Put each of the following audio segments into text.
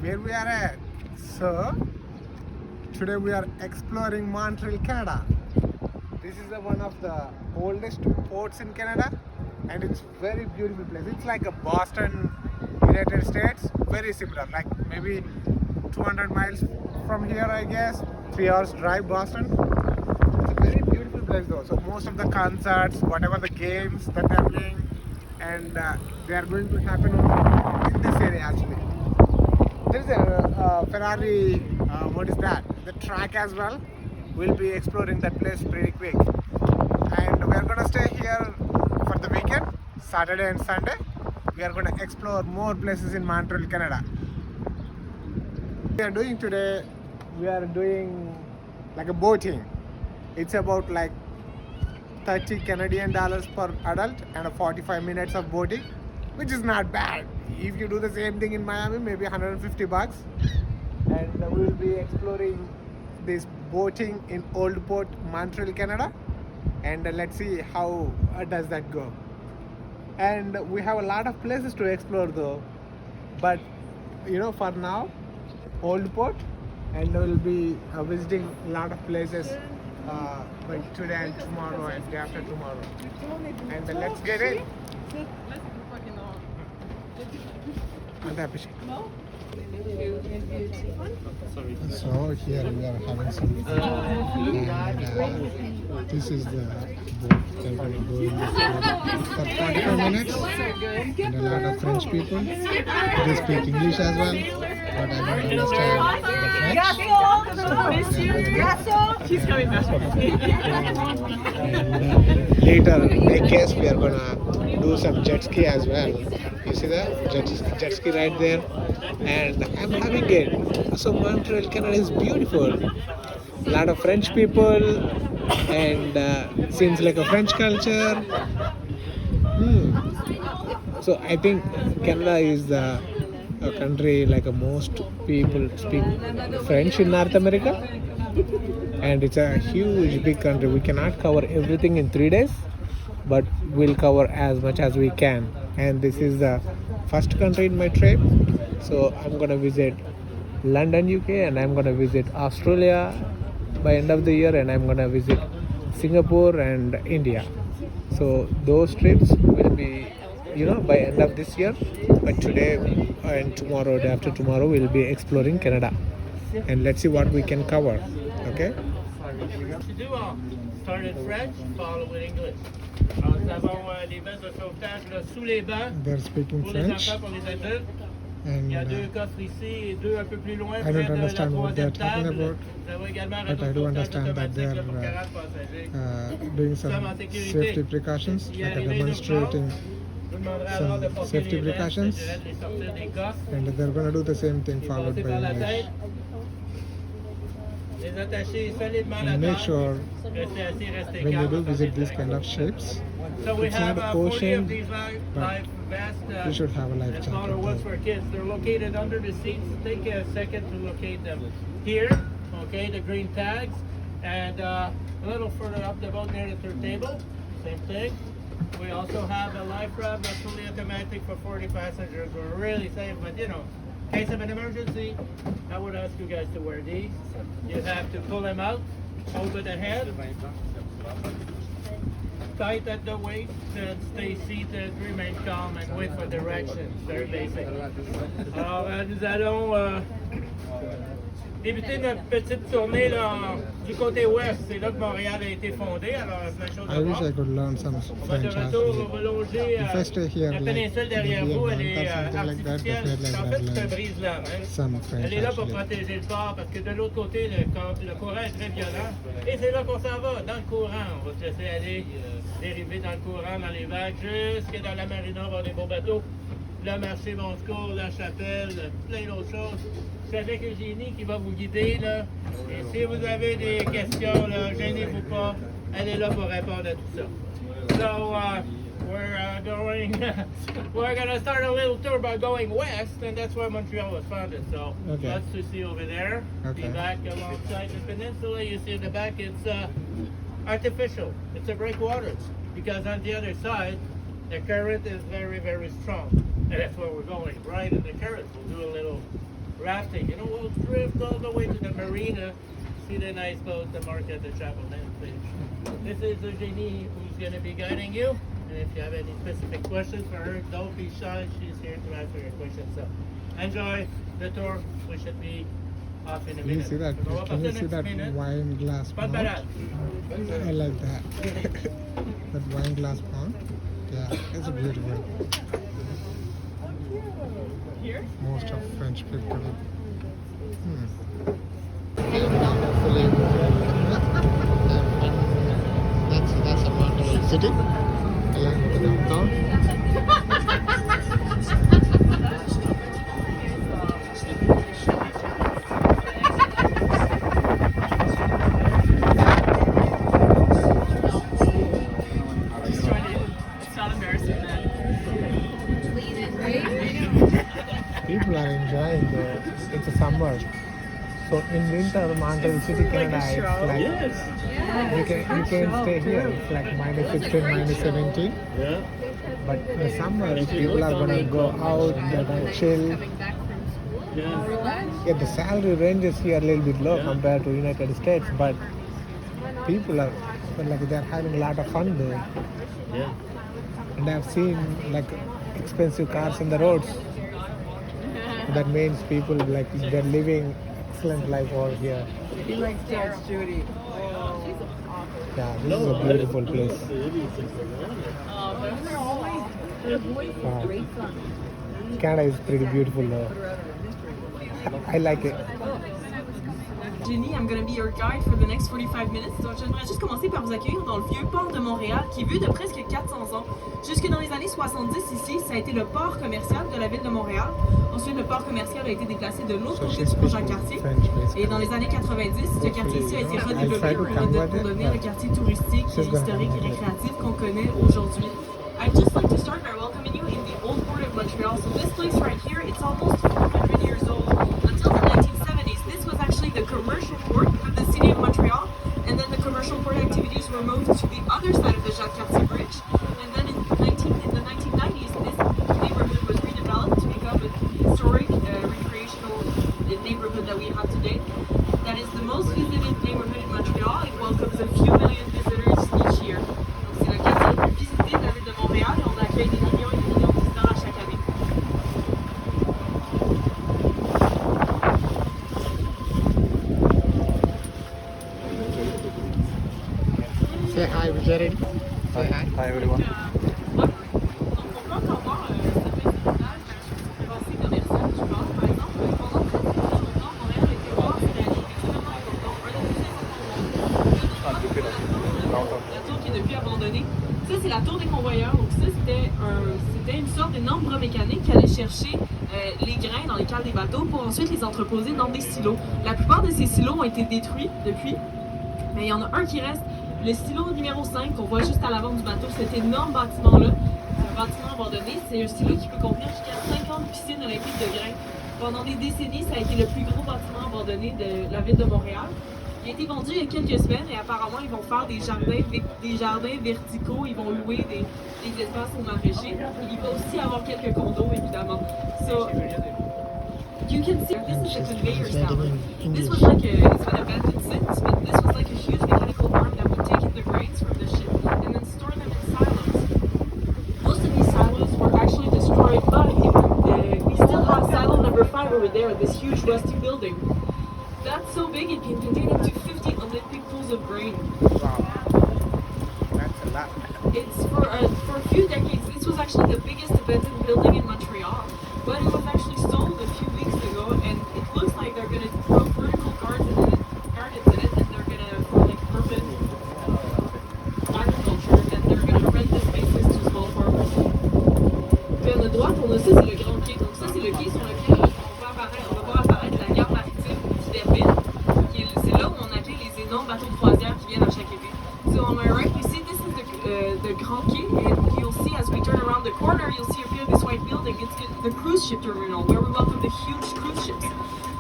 where we are at. So today we are exploring Montreal, Canada. This is one of the oldest ports in Canada, and it's very beautiful place. It's like a Boston, United States, very similar, like maybe 200 miles from here, I guess. 3 hours drive, Boston. It's a very beautiful place though. So most of the concerts, whatever the games that are playing, and they are going to happen in this area actually. There's a Ferrari, what is that? The track as well. We'll be exploring that place pretty quick. And we are gonna stay here for the weekend, Saturday and Sunday. We are gonna explore more places in Montreal, Canada. We are doing today, we are doing like a boating. It's about like 30 Canadian dollars per adult and 45 minutes of boating, which is not bad. If you do the same thing in Miami, maybe 150 bucks. And we will be exploring this boating in Old Port, Montreal, Canada. And let's see how does that go. And we have a lot of places to explore though. But for now, Old Port, and we'll be visiting a lot of places like today and tomorrow and day after tomorrow. And let's get in. So here we are having some fun, and this is the boat that will go in this for 45 minutes, and a lot of French people. They speak English as well, but I don't understand the French. She's coming back. Later, I guess we are gonna do some jet ski as well. You see that jet ski right there, and I'm having it. So Montreal, Canada is beautiful. A lot of French people, and seems like a French culture. So I think Canada is a country like most people speak French in North America, and it's a huge big country. We cannot cover everything in 3 days, but we'll cover as much as we can. And this is the first country in my trip, so I'm gonna visit London, UK, and I'm gonna visit Australia by end of the year, and I'm gonna visit Singapore and India. So those trips will be by end of this year, but today and tomorrow, day after tomorrow, we'll be exploring Canada, and let's see what we can cover. Okay. Start in French, follow in English. Alors, nous avons des vestes de sauvetage là, sous les bancs. They're speaking pour French. les enfants, pour les adultes. And Il y a deux coffres ici et deux un peu plus loin. I don't près de la understand what they're troisième talking table. about, Nous avons également un but I do réseau understand that automatique they're là, pour 40 passagers. doing some safety precautions, Si like arrivé demonstrating, je vous demanderai alors de some porter safety les vestes, precautions. je dirais de les sortir des coffres, and they're going to do the same thing les followed passer by par la English. tête, les attacher solidement à la And make table. sure Restez assis, restez when you calme, do visit attendez these kind of directement. ships, So we it's have not 40 ocean, of these life but vests. you should have a life and smaller jacket ones too. for kids. They're located under the seats. Take a second to locate them. Here, okay, the green tags. And a little further up the boat near the third table, same thing. We also have a life raft that's fully automatic for 40 passengers. We're really safe, but in case of an emergency, I would ask you guys to wear these. You have to pull them out over the head, tight at the waist, and stay seated, remain calm, and wait for directions. Very basic. Alors, nous allons débuter notre petite tournée là, du côté ouest. C'est là que Montréal a été fondé. Alors, c'est la chose I à wish voir. I could learn some On va de French retour, actually. on va loger If I stay here la like péninsule derrière maybe a vous, elle month est or something like that, artificielle. definitely En I'd fait, c'est un learn brise-lames. Hein. some French Elle est là pour actually. protéger le port parce que de l'autre côté, le courant est très violent. Et c'est là qu'on s'en va, dans le courant. On va se laisser aller, dériver dans le courant, dans les vagues, jusqu'à dans la marina, on va avoir des beaux bateaux. Le marché Monscourt, la chapelle, plein d'autres choses. C'est avec Eugénie qui va vous guider. Là. Et si vous avez des questions, là, gênez-vous pas. Elle est là pour répondre à tout ça. So, we're gonna start a little tour by going west, and that's where Montreal was founded. So Okay. lots to see over there. Okay. Be back alongside the peninsula. You see in the back, it's artificial. It's a breakwater because on the other side, the current is very, very strong, and that's where we're going. Right in the current, we'll do a little rafting. You know, we'll drift all the way to the marina, see the nice boats, the market, the chapel, and fish. This is Eugenie who's going to be guiding you. And if you have any specific questions for her, don't be shy. She's here to answer your questions. So enjoy the tour. We should be off in a Can you minute. see that? Can you see that wine glass Pas de pond? balade. I like that. That wine glass pond. Yeah, it's beautiful. Most of French people. That's a Montreal city. I like the downtown. It's not embarrassing then. People are enjoying the. It's a summer, so in winter, Montreal City, Canada, it's like you can stay here. It's like -15, -17. Yeah. But in the summer, people are gonna go out, they're gonna chill. Yeah, the salary range is here a little bit low compared to United States, but people are like they're having a lot of fun there. Yeah. And I've seen like expensive cars on the roads. That means people like they're living excellent life over here. He likes Judge Judy. Yeah, this is a beautiful place. Wow. Canada is pretty beautiful though. I like it. Jenny, I'm going to be your guide for the next 45 minutes. Donc, j'aimerais juste commencer par vous accueillir dans le vieux port de Montréal, qui est vieux de presque 400 ans. Jusque dans les années 70 ici, ça a été le port commercial de la ville de Montréal. Ensuite, le port commercial a été déplacé de l'autre côté du pont Jacques-Cartier. Et dans les années 90, ce quartier ici a été redéveloppé pour devenir le quartier touristique, historique et récréatif qu'on connaît aujourd'hui. I'd just like to start by welcoming you in the old port of Montreal. So this place right here, it's almost 400 years old. Until the 1970s, this was actually the commercial port of the city of Montreal. And then the commercial port activities were moved to the other side of the Jacques-Cartier Bridge. And then in the 1990s, this neighborhood was redeveloped to become a historic, recreational neighborhood that we have today. That is the most visited neighborhood in Montreal. It welcomes a few million visitors each year. Donc c'est le quartier le plus visité de la ville de Montréal et on accueille des millions et des millions de visiteurs à chaque année. Say hi, Jared. Say hi. Hi everyone. Donc on peut encore voir certains villages passés commerciaux du port. Par exemple, pendant très longtemps, Montréal était au port, c'était extrêmement important. Un des la tour qui est depuis abandonnée. Ça, c'est la tour des convoyeurs. Donc ça, c'était une sorte d'énorme mécanique qui allait chercher les grains dans les cales des bateaux pour ensuite les entreposer dans des silos. La plupart de ces silos ont été détruits depuis, mais il y en a un qui reste. Le silo numéro 5 qu'on voit juste à l'avant du bateau, cet énorme bâtiment-là, c'est un bâtiment abandonné. C'est un silo qui peut contenir jusqu'à 50 piscines olympiques de grains. Pendant des décennies, ça a été le plus gros bâtiment abandonné de la ville de Montréal. Il a été vendu il y a quelques semaines et apparemment ils vont faire des jardins verticaux, ils vont louer des espaces aux maraîchers. Il va aussi avoir quelques condos évidemment. So, you can see this is a conveyor cell. This was like it's been abandoned since, but this was like a huge mechanical arm that would take in the grains from the ship and then store them in silos. Most of these silos were actually destroyed, but we still have silo number 5 over there, this huge rusty building. That's so big it can contain up to 50 Olympic pools of grain. Wow, that's a lot. It's for a few decades. This was actually the biggest abandoned building in Montreal, but it was actually sold a few weeks ago, and it looks like they're going to grow vertical gardens in it, and they're going to for like urban agriculture, and they're going to rent the spaces to small farmers. Puis à notre droite, on a ça, c'est le grand quai. Donc ça, c'est le quai sur lequel on va voir apparaître la gare maritime d'Iberville. C'est là où on accueille les énormes bateaux de croisière qui viennent à chaque été. So on my right, you see this is the Grand Quai, and you'll see as we turn around the corner, you'll see appear this white building. It's the cruise ship terminal, where we welcome the huge cruise ships.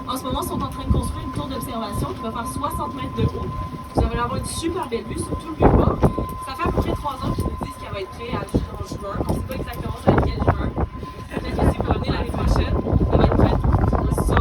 En ce moment, ils sont en train de construire une tour d'observation qui va faire 60 mètres de haut. Vous allez avoir une super belle vue sur tout le vieux-port. Ça fait à peu près 3 ans qu'ils nous disent qu'elle va être prête en juin. On ne sait pas exactement ça à quel juin. Peut-être que si vous revenez l'année prochaine, elle va être prête. So,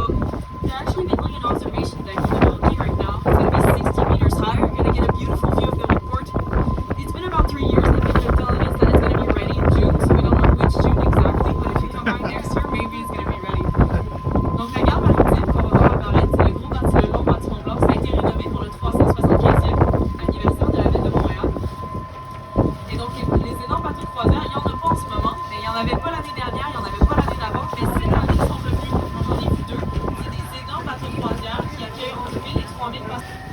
l'année dernière, il n'y en avait pas l'année d'avant, mais cette année, ils sont revenus. J'en ai vu deux. C'est des énormes bateaux de croisière qui accueillent entre 1000 et 3000 passagers.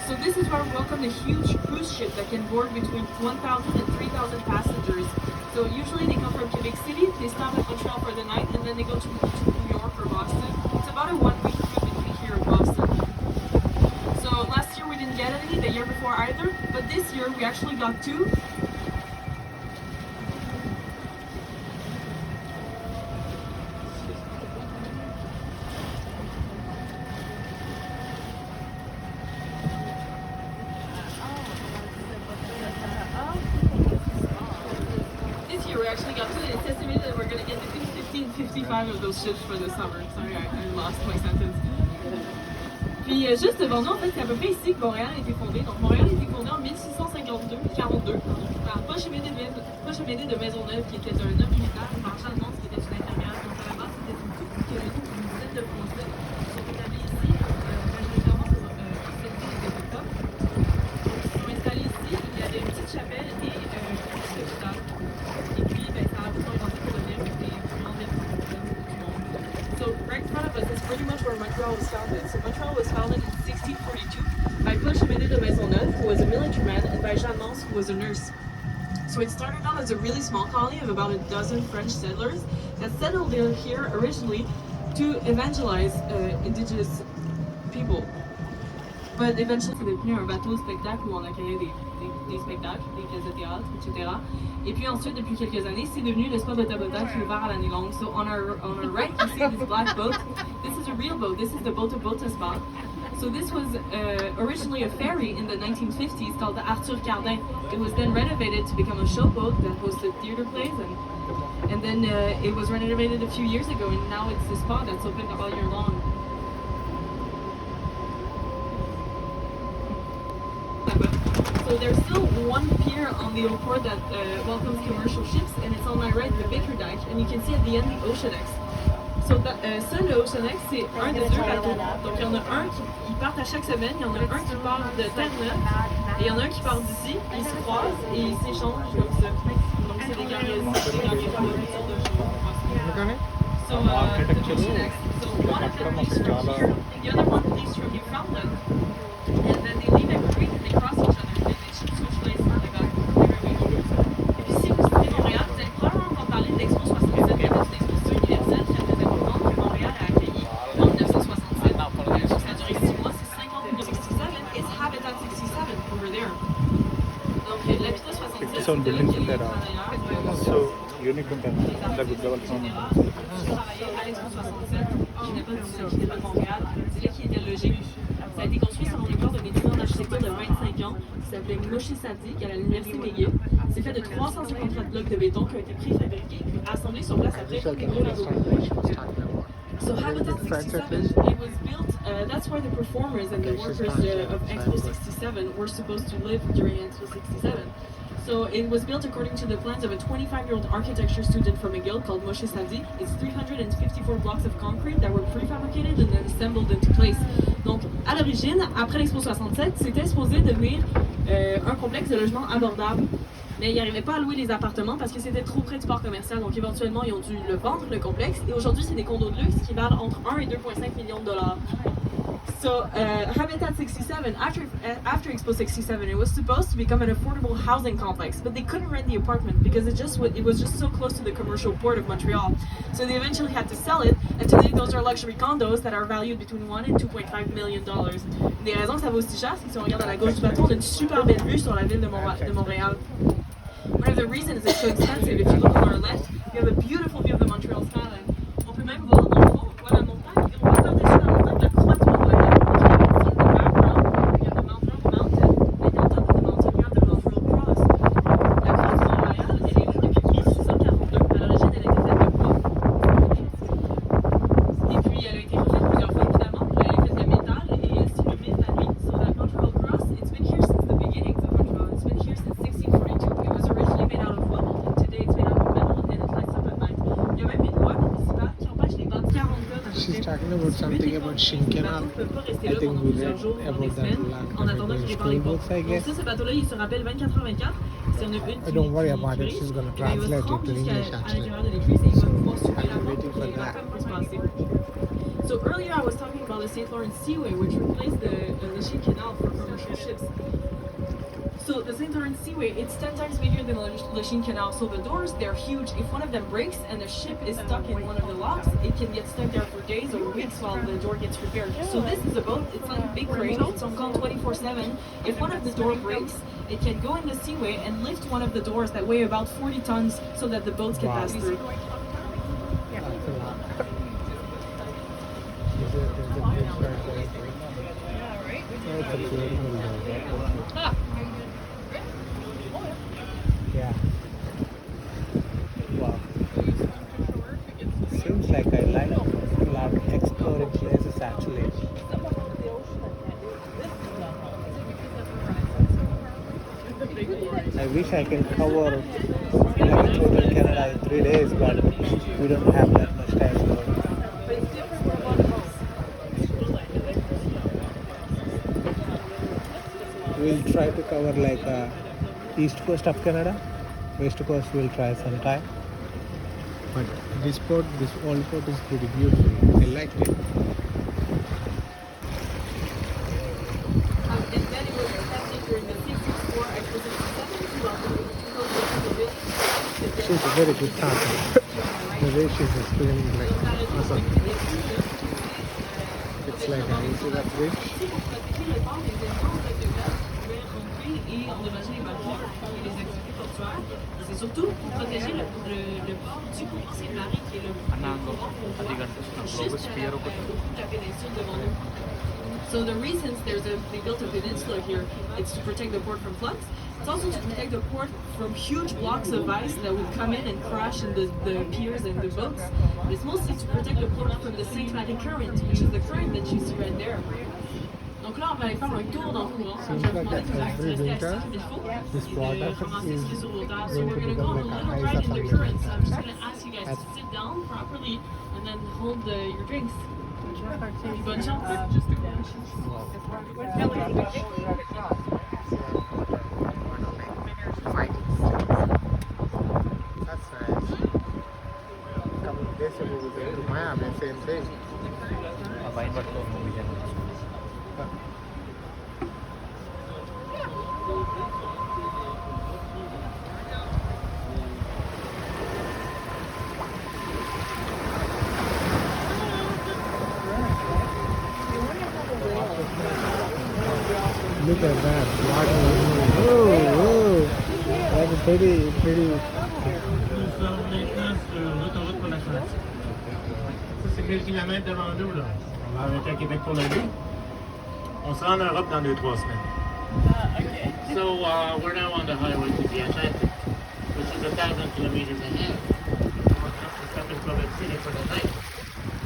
So this is where we welcome a huge cruise ship that can board between 1,000 and 3,000 passengers. So usually they come from Quebec City, they stop at Montreal for the night, and then they go to New York or Boston. It's about a 1 week trip between here and Boston. So last year we didn't get any, the year before either, but this year we actually got two. We actually got two, and it's estimated that we're going to get between 50 and 55 of those ships for the summer. Sorry, I lost my sentence. Puis juste devant nous, en fait, c'est à peu près ici que Montréal a été fondé. Donc Montréal a été fondé en 1642, par Paul-Chemédé de Maisonneuve, qui était un homme militaire, et par Jeanne Mance, qui était une infirmière. Donc à la base, c'était une toute petite colonie d'une dizaine de Français qui sont établis ici, majoritairement spécialisés les États. Donc ils sont installés ici, il y avait une petite chapelle et un petit hôpital. Et puis, ça a vraiment inventé pour devenir une des plus grandes villes du monde. So, right in front of us is pretty much where Montreal was founded. So, Montreal was founded in 1642 by Paul-Chemédé de Maisonneuve, who was a military man, and by Jeanne Mance, who was a nurse. So, it started out as a really small colony of about a dozen French settlers that settled here originally to evangelize indigenous people. But eventually, c'est devenu un bateau spectacle où on accueillait des spectacles, des pièces de théâtre, etc. Et puis ensuite, depuis quelques années, c'est devenu le spot de tabotage qui est ouvert à l'année longue. So on our right, you see this black boat. This is a real boat. This is the boat of Botas spot. So this was originally a ferry in the 1950s called the Arthur Cardin. It was then renovated to become a showboat that hosted theater plays, and then it was renovated a few years ago, and now it's the spot that's open all year long. So there's still one pier on the old port that welcomes commercial ships, and it's on my right, the Bickerdike, and you can see at the end the Ocean X. So ça, le Ocean X, c'est un des deux bateaux. Donc il y en a un qui part à chaque semaine, il y en a un qui part de Terre-Neuve, et il y en a un qui part d'ici, ils se croisent et ils s'échangent comme ça. Donc c'est des gargaisons de rupture de jour. So the Ocean X, so one of them leaves from here, and the other one leaves from Newfoundland, and then they leave every week and they cross each other. On buildings in there are so unique and the good development. C'est là qu'il était logé. Ça a été construit selon les cours de médecine en architecture de 25 ans, qui s'appelait Moshi Sadi, à l'université McGill. C'est fait de 354 blocs de béton qui ont été préfabriqués et assemblés sur place après pour les gros labos. So Habitat 67, it was built, that's where the performers and the workers of Expo 67 were supposed to live during Expo 67. So it was built according to the plans of a 25-year-old architecture student from McGill called Moshe Sadi. It's 354 blocks of concrete that were prefabricated and then assembled into place. Donc, à l'origine, après l'Expo 67, c'était supposé devenir un complexe de logements abordable. Mais ils n'arrivaient pas à louer les appartements parce que c'était trop près du port commercial. Donc, éventuellement, ils ont dû le vendre, le complexe. Et aujourd'hui, c'est des condos de luxe qui valent entre 1 et 2,5 millions de dollars. So, Habitat 67, after Expo 67, it was supposed to become an affordable housing complex, but they couldn't rent the apartment because it was just so close to the commercial port of Montreal. So they eventually had to sell it, and today those are luxury condos that are valued between 1 and 2.5 million dollars. Une des raisons que ça vaut aussi cher, c'est que si on regarde à la gauche du bateau, on a une super belle vue sur la ville de Montréal. One of the reasons it's so expensive, if you look on our left, you have a beautiful view of the Montreal skyline. On peut même voir dans le fond, on voit la montagne, et on voit par-dessus la montagne la croix de Montréal. Il y a même une loi she's talking about something about Shin Les Canal. bateaux ne peuvent pas rester I là think pendant we plusieurs read jours, pendant des about that semaines, last en attendant time qu'ils in réparent les school ports. books, I Donc guess. ça, ce bateau-là, il se rappelle 24/24. C'est un une I don't worry qui about it. cuit. She's gonna Et bien, il va se translate it rendre to jusqu'à English à actually. l'intérieur de l'église et il va pouvoir So s'ouvrir I'm la porte waiting pour for que les that. personnes puissent passer. So earlier I was talking about the St. Lawrence Seaway, which replaced the Lachine Canal for commercial ships. So the St. Lawrence Seaway, it's 10 times bigger than the Lachine Canal. So the doors, they're huge. If one of them breaks and the ship is stuck in one of the locks, it can get stuck there for days or weeks while the door gets repaired. So this is a boat, it's like a big crane, it's on call 24/7. If one of the door breaks, it can go in the seaway and lift one of the doors that weigh about 40 tons so that the boats can Wow. pass through. That's a lot. Is it good start there? That's a beautiful day. Yeah. Wow. Seems like I like a lot of exploring places actually. I wish I can cover like total Canada in 3 days, but we don't have that much time. So. We'll try to cover like east coast of Canada. West coast we'll try sometime. But this old port is pretty beautiful. I liked it. And then it was established during the 664 acquisition She's a very good talker. The way she's explaining, like, awesome. It's like an easy that bridge. et endommager les bateaux et les activités portuaires. C'est surtout pour protéger le port du potentiel marin qui est le plus grand juste à la péninsule devant nous. So the reasons they built a peninsula here, it's to protect the port from floods. It's also to protect the port from huge blocks of ice that would come in and crash in the piers and the boats. But it's mostly to protect the port from the St. Atlantic current, which is the current that you see right there. Donc là, on va aller faire un tour dans le courant. Seems like that every winter, this water is going to become like a ice or something like I'm just that. going to ask you guys to sit down properly and then hold your drinks. Bonne chance. That's nice. Couple of days ago we went to Miami, same thing. Look at that water. Whoa. That's pretty. Nous sommes maintenant sur l'autoroute pour l'Atlantique. Ça, c'est 1000 km devant nous, là. On va arrêter à Québec pour la nuit. On sera en Europe dans 2-3 semaines. So, we're now on the highway to the Atlantic, which is 1,000 kilometers ahead. On stop in Quebec City for the night.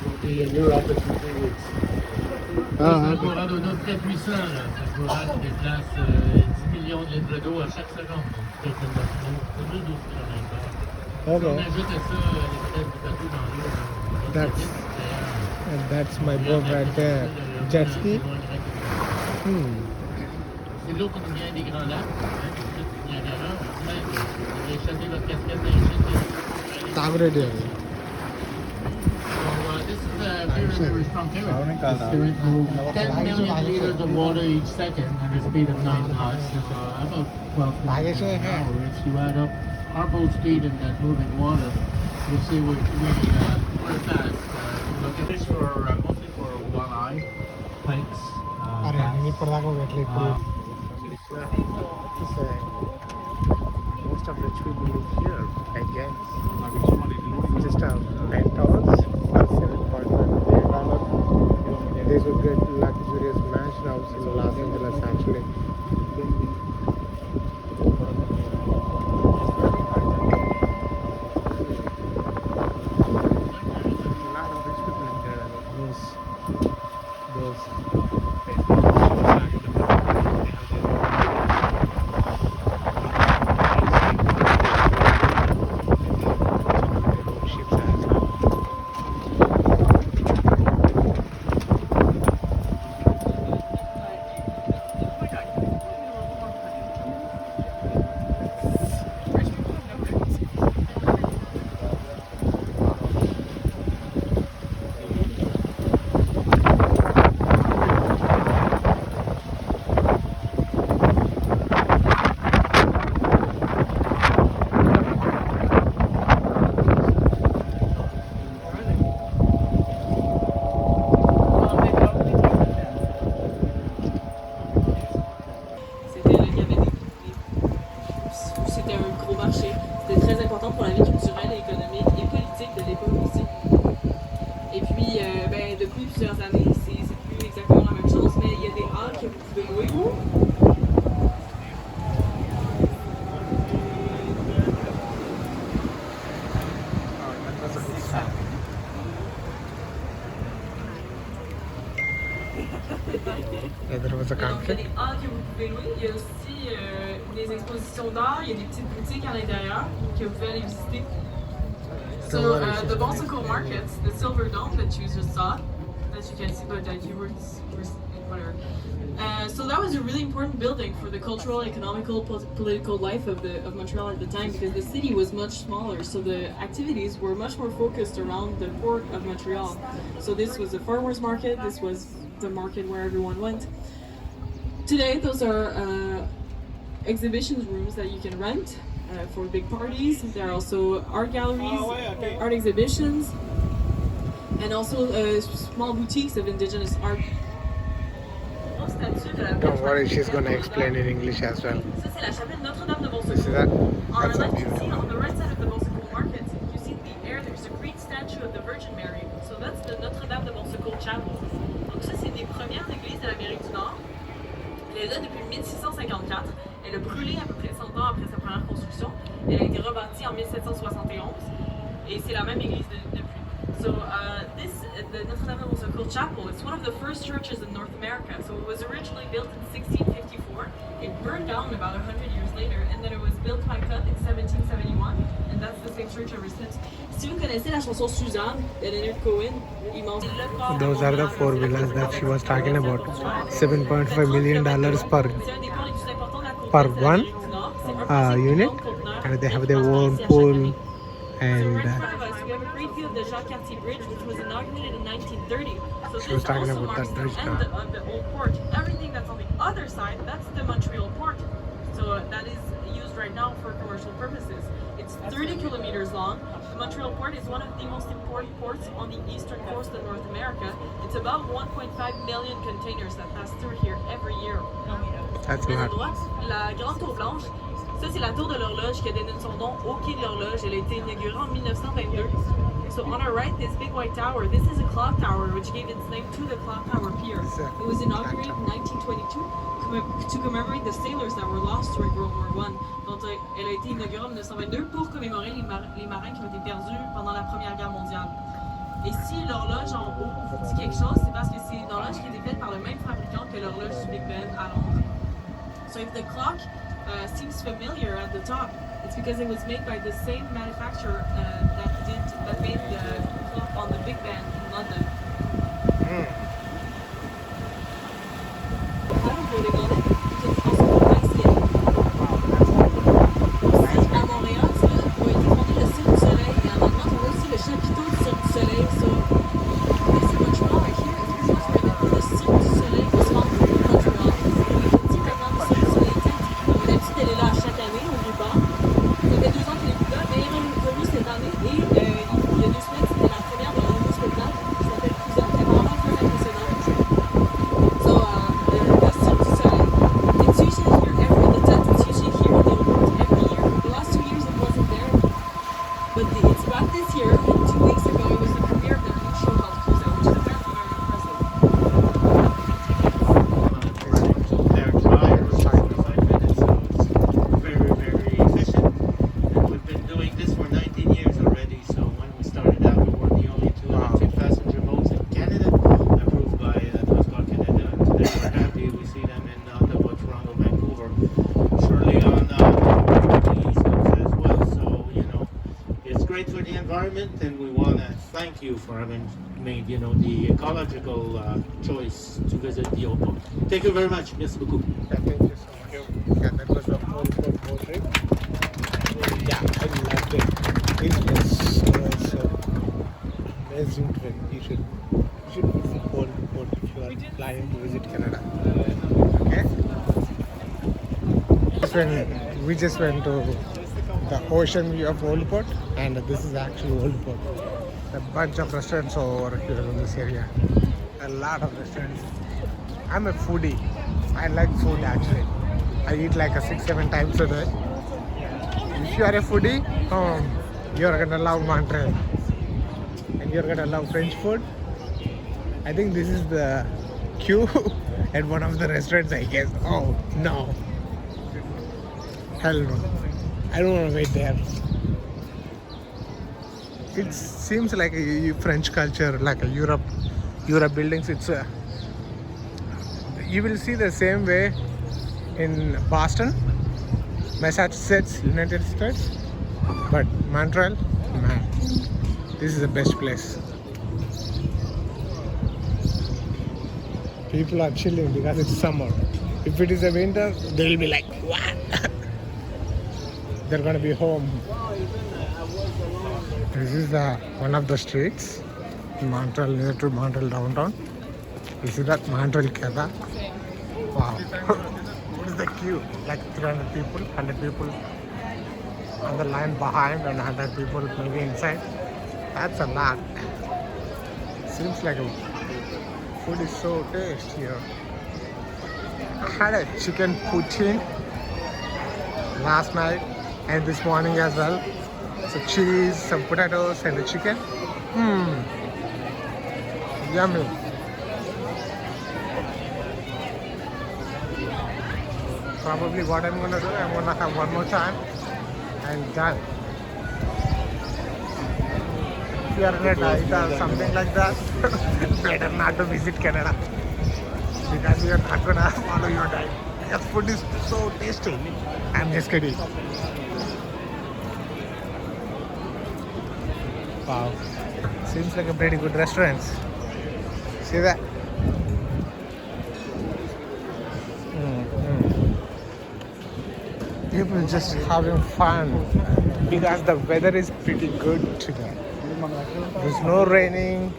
We'll be in Europe in 2 weeks. C'est un courant d'eau très puissant, là. C'est un courant qui déplace 10 millions de litres d'eau à chaque seconde. Donc, c'est plus de 12 km/h. Si on Okay. ajoute à ça les vitesses du bateau dans l'eau, That's my boat right there. Jet ski? c'est de l'eau qui nous vient des Grands Lacs. Il y a l'erreur, vous allez chasser votre casquette dans les chutes. Tagrade. This is a very, very strong current. This current moves 10 million liters of water each second at a speed of 9 knots, about 12 kilometers an hour. If you add up our boat speed and that moving water, you'll see we're fast. Look at this for mostly for walleye, pikes, Most of rich people live here, I guess. Just a penthouse for $7.5 million. They could get luxurious mansion house in Los Angeles actually. A lot of rich people in there. Ships as well. plusieurs années, c'est plus exactement la même chose, mais il y a des halles que vous pouvez louer. There was a Donc, il y a conflict. des halls que vous pouvez louer. Il y a aussi des expositions d'art. Il y a des petites boutiques à l'intérieur que vous pouvez aller visiter. So, the Balsaco Market, the Silver Dome that you just saw, that you can see, but that you were whatever. So that was a really important building for the cultural, economical, political life of Montreal at the time, because the city was much smaller. So the activities were much more focused around the port of Montreal. So this was the farmers market. This was the market where everyone went. Today, those are exhibition rooms that you can rent for big parties. There are also art galleries, art exhibitions, and also small boutiques of indigenous art. Don't worry, she's going to explain in English as well. Ça, c'est la chapelle Notre-Dame de You see Bonsecours. that? On That's the a left, you see beautiful. on the right side of the Bonsecours Market, you see in the air there's a green statue of the Virgin Mary. So that's the Notre-Dame de Bonsecours Chapel. Donc ça, c'est des premières églises de l'Amérique du Nord. Elle est là depuis 1654. Elle a brûlé à peu près 100 ans après sa première construction. Elle a été rebâtie en 1771 et c'est la même église depuis. So the Notre Dame de Bonsecours Chapel, it's one of the first churches in North America. So it was originally built in 1654. It burned down about 100 years later, and then it was built by cut in 1771, and that's the same church ever since. Si vous connaissez la chanson Suzanne de Leonard Cohen, il mentionne le corps. Those are the four villas that she was talking about. $7.5 million per one unit, and they have their own pool. And we have a great view of the Jacques Cartier Bridge, which was inaugurated in 1930. So She was this talking also about marks that the bridge end now. of the old port. Everything that's on the other side, that's the Montreal port. So that is used right now for commercial purposes. It's 30 kilometers long. The Montreal port is one of the most important ports on the eastern coast of North America. It's about 1.5 million containers that pass through here every year. that's a À lot. droite, la grande tour blanche, ça c'est la tour de l'horloge qui a donné son nom au quai de l'horloge. Elle a été inaugurée en 1922. So on our right, this big white tower, this is a clock tower which gave its name to the clock tower pier. It was inaugurated in 1922 to commemorate the sailors that were lost during World War I. Donc elle a été inaugurée en 1922 pour commémorer les marins qui ont été perdus pendant la Première Guerre mondiale. Et si l'horloge en haut vous dit quelque chose, c'est parce que c'est une horloge qui a été faite par le même fabricant que l'horloge du Big Ben à Londres. So if the clock seems familiar at the top, it's because it was made by the same manufacturer that made the clock on the Big Ben in London. I don't voting on it because it's also a nice city. Aussi, à Montréal, a été fondé le Cirque du Soleil et en Allemagne, on a aussi le chapiteau du Cirque du Soleil. So this is Montreal right here. It's pretty much where the Cirque du Soleil was founded in Montreal. C'est vraiment le Cirque du Soleil tent. D'habitude, elle est là chaque année au Ruban. Ça fait 2 ans qu'elle est plus là, mais elle est revenue cette année et il y a 2 semaines, c'était la première de un nouveau spectacle qui s'appelle Cousin. C'est vraiment très impressionnant. So the Cirque du Soleil, it's usually here the tent is usually here in the airport every year. The last 2 years it wasn't there, but it's back this year. And 2 weeks ago it was the premiere of their new show called Cousin, which is apparently very impressive. Their time was like 5 minutes, so it's very, very efficient. And we've been doing this for 19 years already, so when we started out, we were the only 2 electric passenger boats in Canada, approved by Montreal Canada. And today we're happy we see them in Ottawa, Toronto, Vancouver, surely on the East Coast as well. So, you know, it's great for the environment, and we want to thank you for having made, you know, the ecological choice to visit the old port. Thank you very much. Merci beaucoup. Yeah, thank you so much. Yeah, that was the whole boat trip. Yeah, I loved it. It was amazing trip. You should visit whole boat if you are planning to visit Canada. Okay? We just went to the ocean view of Old Port, and this is actually Old Port. A bunch of restaurants over here in this area. A lot of restaurants. I'm a foodie. I like food actually. I eat like 6-7 times a day. If you are a foodie, you're gonna love Montreal. And you're gonna love French food. I think this is the queue at one of the restaurants, I guess. Oh no. Hell no. I don't want to wait there. It seems like a French culture, like a Europe buildings. It's you will see the same way in Boston, Massachusetts, United States, but Montreal, man, this is the best place. People are chilling because it's summer. If it is a winter, they'll be like, what? They're gonna be home. This is one of the streets in Montreal, near to Montreal downtown. You see that Montreal Canada? Wow. What is the queue? Like 300 people, 100 people on the line behind and 100 people maybe inside. That's a lot. Seems like food is so tasty here. I had a chicken poutine last night and this morning as well. So cheese, some potatoes and the chicken. Yummy. Probably what I'm gonna do, I'm gonna have one more time and done. If you are in a diet or something like that, better not to visit Canada because you are not gonna follow your diet. Because food is so tasty. I'm just kidding. Wow, seems like a pretty good restaurant. See that? People just having fun because the weather is pretty good today. There's no raining,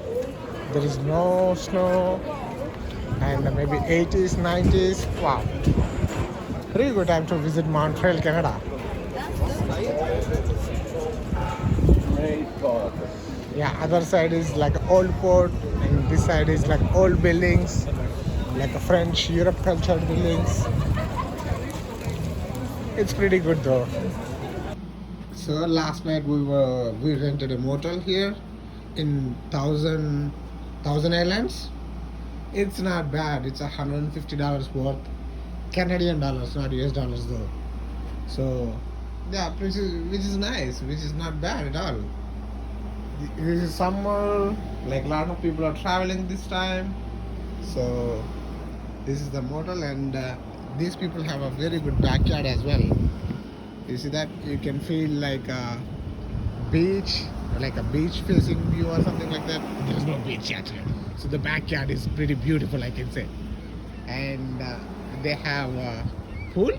there is no snow, and maybe 80s, 90s. Wow, pretty good time to visit Montreal, Canada. Yeah, other side is like old port, and this side is like old buildings, like a French Europe culture buildings. It's pretty good though. So last night we rented a motel here in Thousand Islands. It's not bad. It's $150 worth Canadian dollars, not US dollars though. So yeah, which is nice, which is not bad at all. This is summer, like a lot of people are traveling this time. So this is the motel, and these people have a very good backyard as well. You see that? You can feel like a beach, like a beach facing view or something like that. There's no beach yet. So the backyard is pretty beautiful, I can say. And they have a pool.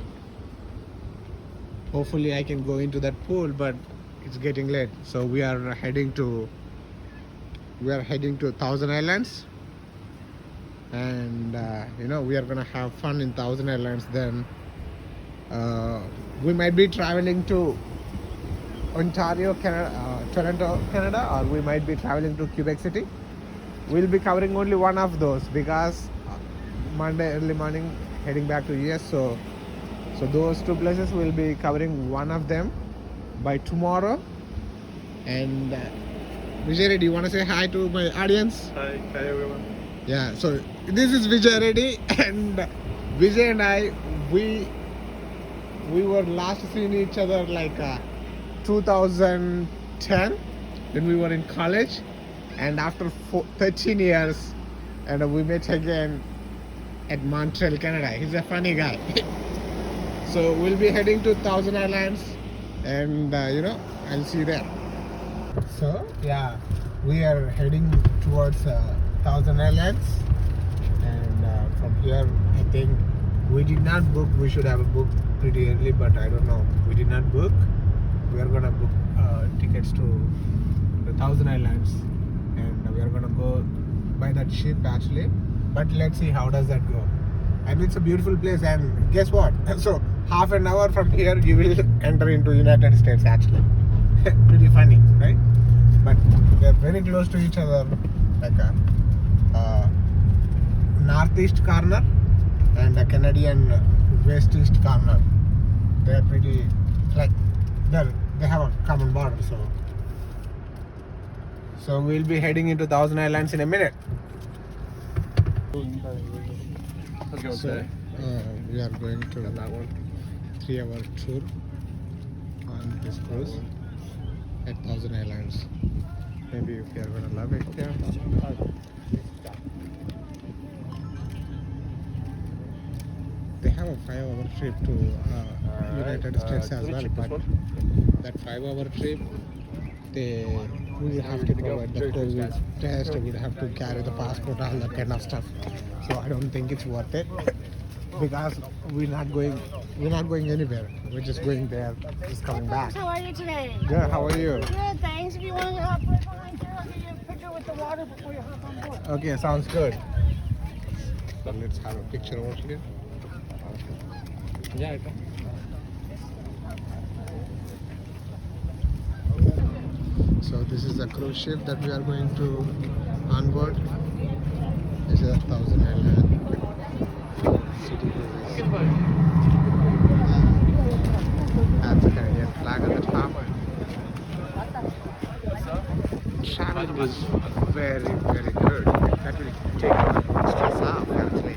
Hopefully I can go into that pool, but it's getting late. So we are heading to Thousand Islands. And we are gonna have fun in Thousand Islands. Then we might be traveling to Ontario, Canada, Toronto, Canada, or we might be traveling to Quebec City. We'll be covering only one of those because Monday early morning heading back to US. So those two places we'll be covering one of them by tomorrow. And Vijay, do you want to say hi to my audience? Hi everyone. Yeah, so this is Vijay Reddy, and Vijay and I, we were last seeing each other like 2010 when we were in college, and after 13 years, and we met again at Montreal, Canada. He's a funny guy. So we'll be heading to Thousand Islands, and I'll see you there. So yeah, we are heading towards Thousand Islands, and from here I think we did not book. We should have booked pretty early, but I don't know. We did not book. We are gonna book tickets to the Thousand Islands, and we are gonna go by that ship actually. But let's see how does that go. And it's a beautiful place. And guess what? So half an hour from here you will enter into United States actually. Pretty funny, right? But they're very close to each other, like a northeast corner and a Canadian west-east corner. They're pretty, like, they have a common border. So we'll be heading into Thousand Islands in a minute. So we are going to that one 3-hour tour on this cruise at Thousand Islands. Maybe if you are gonna love it, yeah. They have a 5-hour trip to United States as well, but that 5-hour trip, they will have to provide the COVID test, would have to carry the passport, all that kind of stuff. So I don't think it's worth it because we're not going anywhere. We're just going there, just coming back. How are you today? Good. How are you? Good, thanks. If you want to hop right behind here, I'll give you a picture with the water before you hop on board. Okay, sounds good. So let's have a picture over here. Yeah. So this is the cruise ship that we are going to on board. This is a Thousand Island city cruise. That's a Canadian flag at the top. Traveling is very, very good. That will take stress off actually.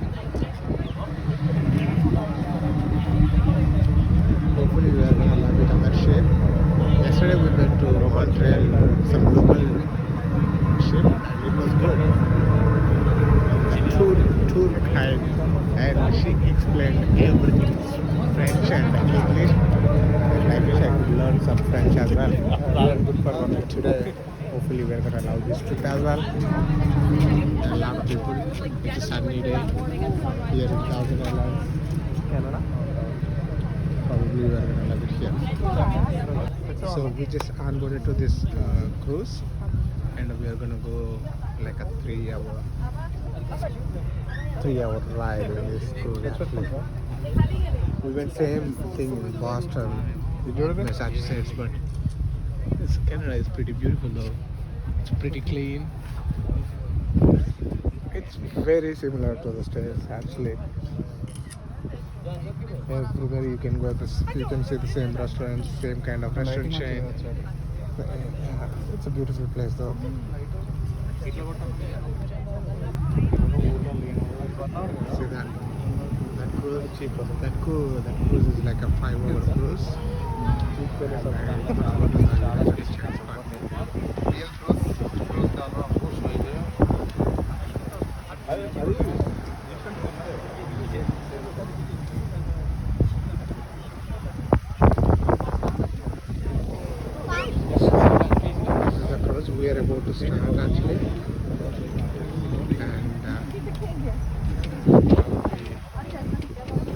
Hopefully we are going to love it on that ship. Yesterday we went to Montreal, some local ship, and it was good. The tour guide, and she explained everything in French and English. And I wish I could learn some French as well. We are good for one today. Hopefully we are going to love this trip as well. There are a lot of people. It's a sunny day here in Thousand Islands, Canada. Probably we are going to love it here. So we just onboarded to this cruise, and we are going to go like a 3-hour ride in this cruise actually. We went same thing in Boston, Massachusetts, but Canada is pretty beautiful though. It's pretty clean. It's very similar to the States actually. Everywhere you can go, you can see the same restaurants, same kind of restaurant chain. Yeah, it's a beautiful place though. See that cruise is like a 5-hour cruise. We are about to start actually, and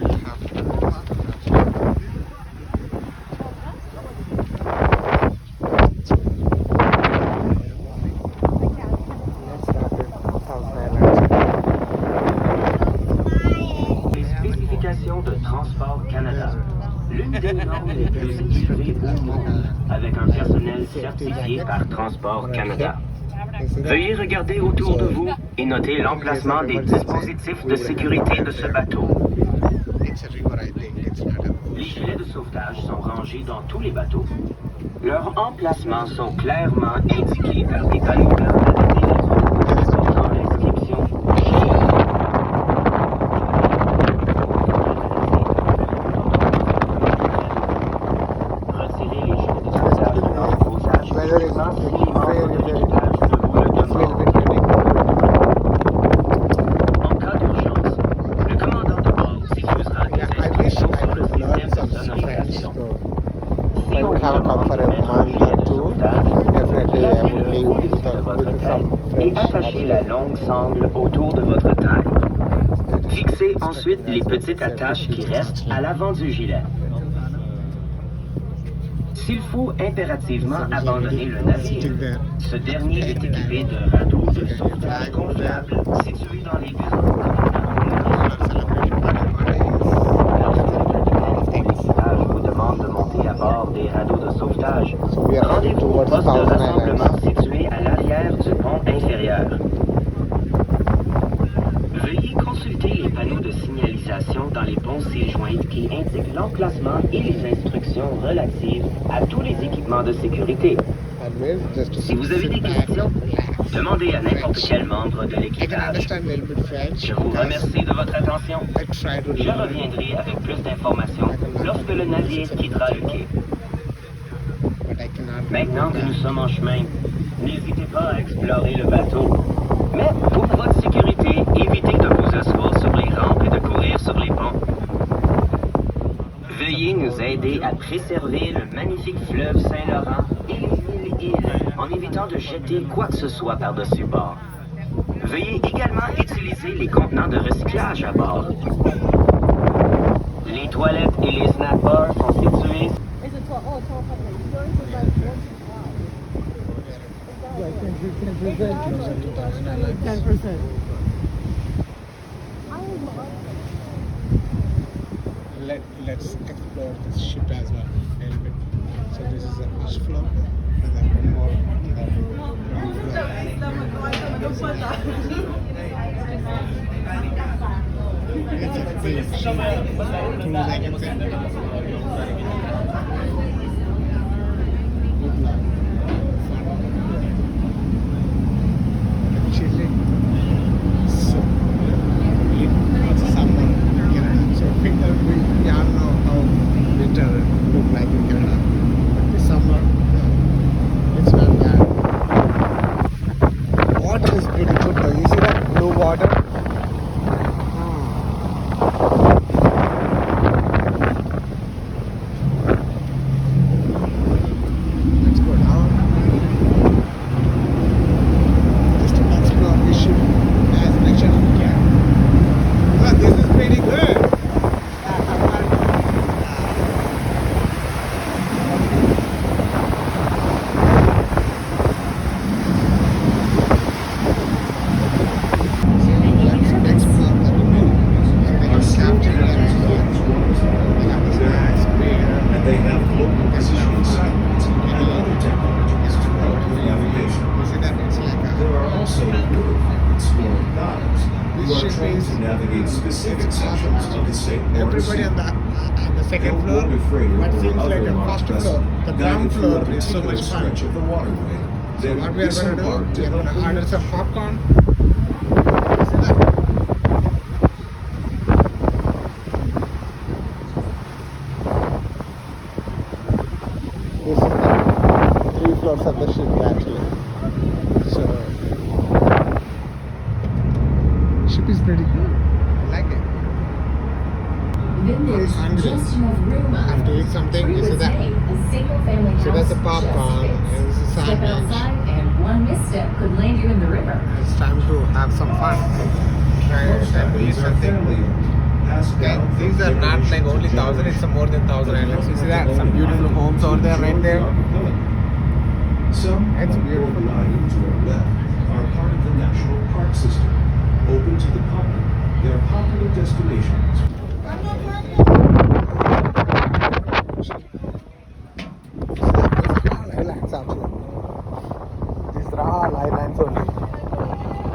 we'll have to let's start in Thousand Islands. Les spécifications de Transport Canada, l'une des normes les plus élevées au monde, avec un personnel certifié par Transport Canada. Veuillez regarder autour de vous et noter l'emplacement des dispositifs de sécurité de ce bateau. It's a river, I think. It's not a Les gilets de sauvetage sont rangés dans tous les bateaux. Leurs emplacements sont clairement indiqués par des panneaux blancs de déclinaison portant l'inscription Retirez les gilets de sauvetage de leur posage seulement si les membres de l'équipage vous le demandent. En cas d'urgence, le commandant de bord diffusera des I wish instructions I sur le could learn système some de French, sonorisation. so I would have a come for a month or two. Definitely I would leave with some Et French. attachez la longue sangle autour de votre taille. Fixez ensuite les petites attaches qui restent à l'avant du gilet. S'il faut impérativement abandonner le navire, ce dernier est équipé de radeaux de sauvetage gonflables situés dans les grands l'équipage vous demande de monter à bord des radeaux de sauvetage. So we are heading Rendez-vous au towards poste de Thousand rassemblement Islands. situé à l'arrière du pont inférieur. Veuillez consulter les panneaux de signalisation dans les ponts C-jointes qui indiquent l'emplacement et les instructions relatives à tous les équipements de sécurité. Always just to Si vous avez sit des back questions, and relax. Demandez à n'importe quel membre de I can l'équipage. understand a little bit French. Je vous because remercie de votre attention. I try to Je learn. reviendrai avec plus d'informations lorsque le navire quittera le quai. But I cannot. Maintenant que nous sommes en chemin, n'hésitez pas à explorer le bateau. Mais pour votre sécurité, évitez de vous asseoir sur les rampes et de courir sur les ponts. Veuillez nous aider à préserver le magnifique fleuve Saint-Laurent et les îles en évitant de jeter quoi que ce soit par-dessus bord. Veuillez également utiliser les contenants de recyclage à bord. Les toilettes et les snack bars sont situés. Is it 12? Oh, 1200. Yours is like 1 to 5. 10%. Let's explore this ship as well a little bit. So this is the first floor, and then one more to the ground floor. It's a big cruise, I can say. Good luck. Fun. Chilling. So, it's summer in Canada. So winter, we all know how winter look like in Canada. But this summer, it's not bad. Water is pretty good though. You see that blue water? Let's go down. Just to explore this ship as much as we can. Well, this is pretty good. And they have global position in satellites and other technologies to help with navigation. There are also exploring dials who are trained to navigate specific sections of the same Everybody on the second floor, but seems like the first floor. The ground floor is so much fun. stretch of the waterway. So Then what we are going to disembark do, we are going to order some popcorn. This is the 3 floors of the ship actually. So ship is pretty good. I like it. Then there's hungry. just enough room I have to eat something. through This the is that. day. A single family house So that's the just popcorn. fits. And this is Step sandwich. outside and one misstep could land you in the river. It's time to have some fun. Try and eat something. Okay, these are not like only 1,000, it's more than 1,000 islands. You see that? Some beautiful homes over there, right there. Some That's of the beautiful. urban items to our left are part of the national park system. Open to the public, they are popular destinations. Islands actually. These are all islands only.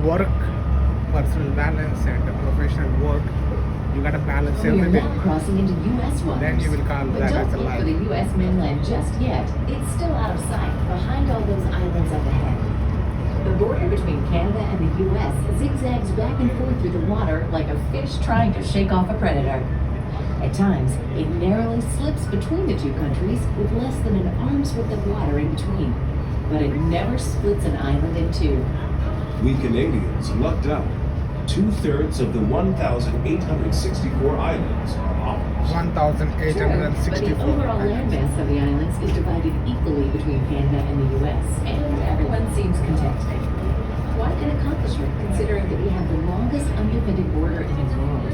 work, personal balance, and professional work. You gotta balance We are everything. now crossing into U.S. waters. Then you will call But that don't as a look life. for the U.S. mainland just yet. It's still out of sight, behind all those islands up ahead. The border between Canada and the U.S. zigzags back and forth through the water like a fish trying to shake off a predator. At times, it narrowly slips between the two countries with less than an arm's width of water in between. But it never splits an island in two. We Canadians lucked out. 2/3 of the 1,864 islands are ours. True, but the 1,864. overall landmass of the islands is divided equally between Canada and the U.S., and everyone seems content. Quite an accomplishment considering that we have the longest undefended border in the world.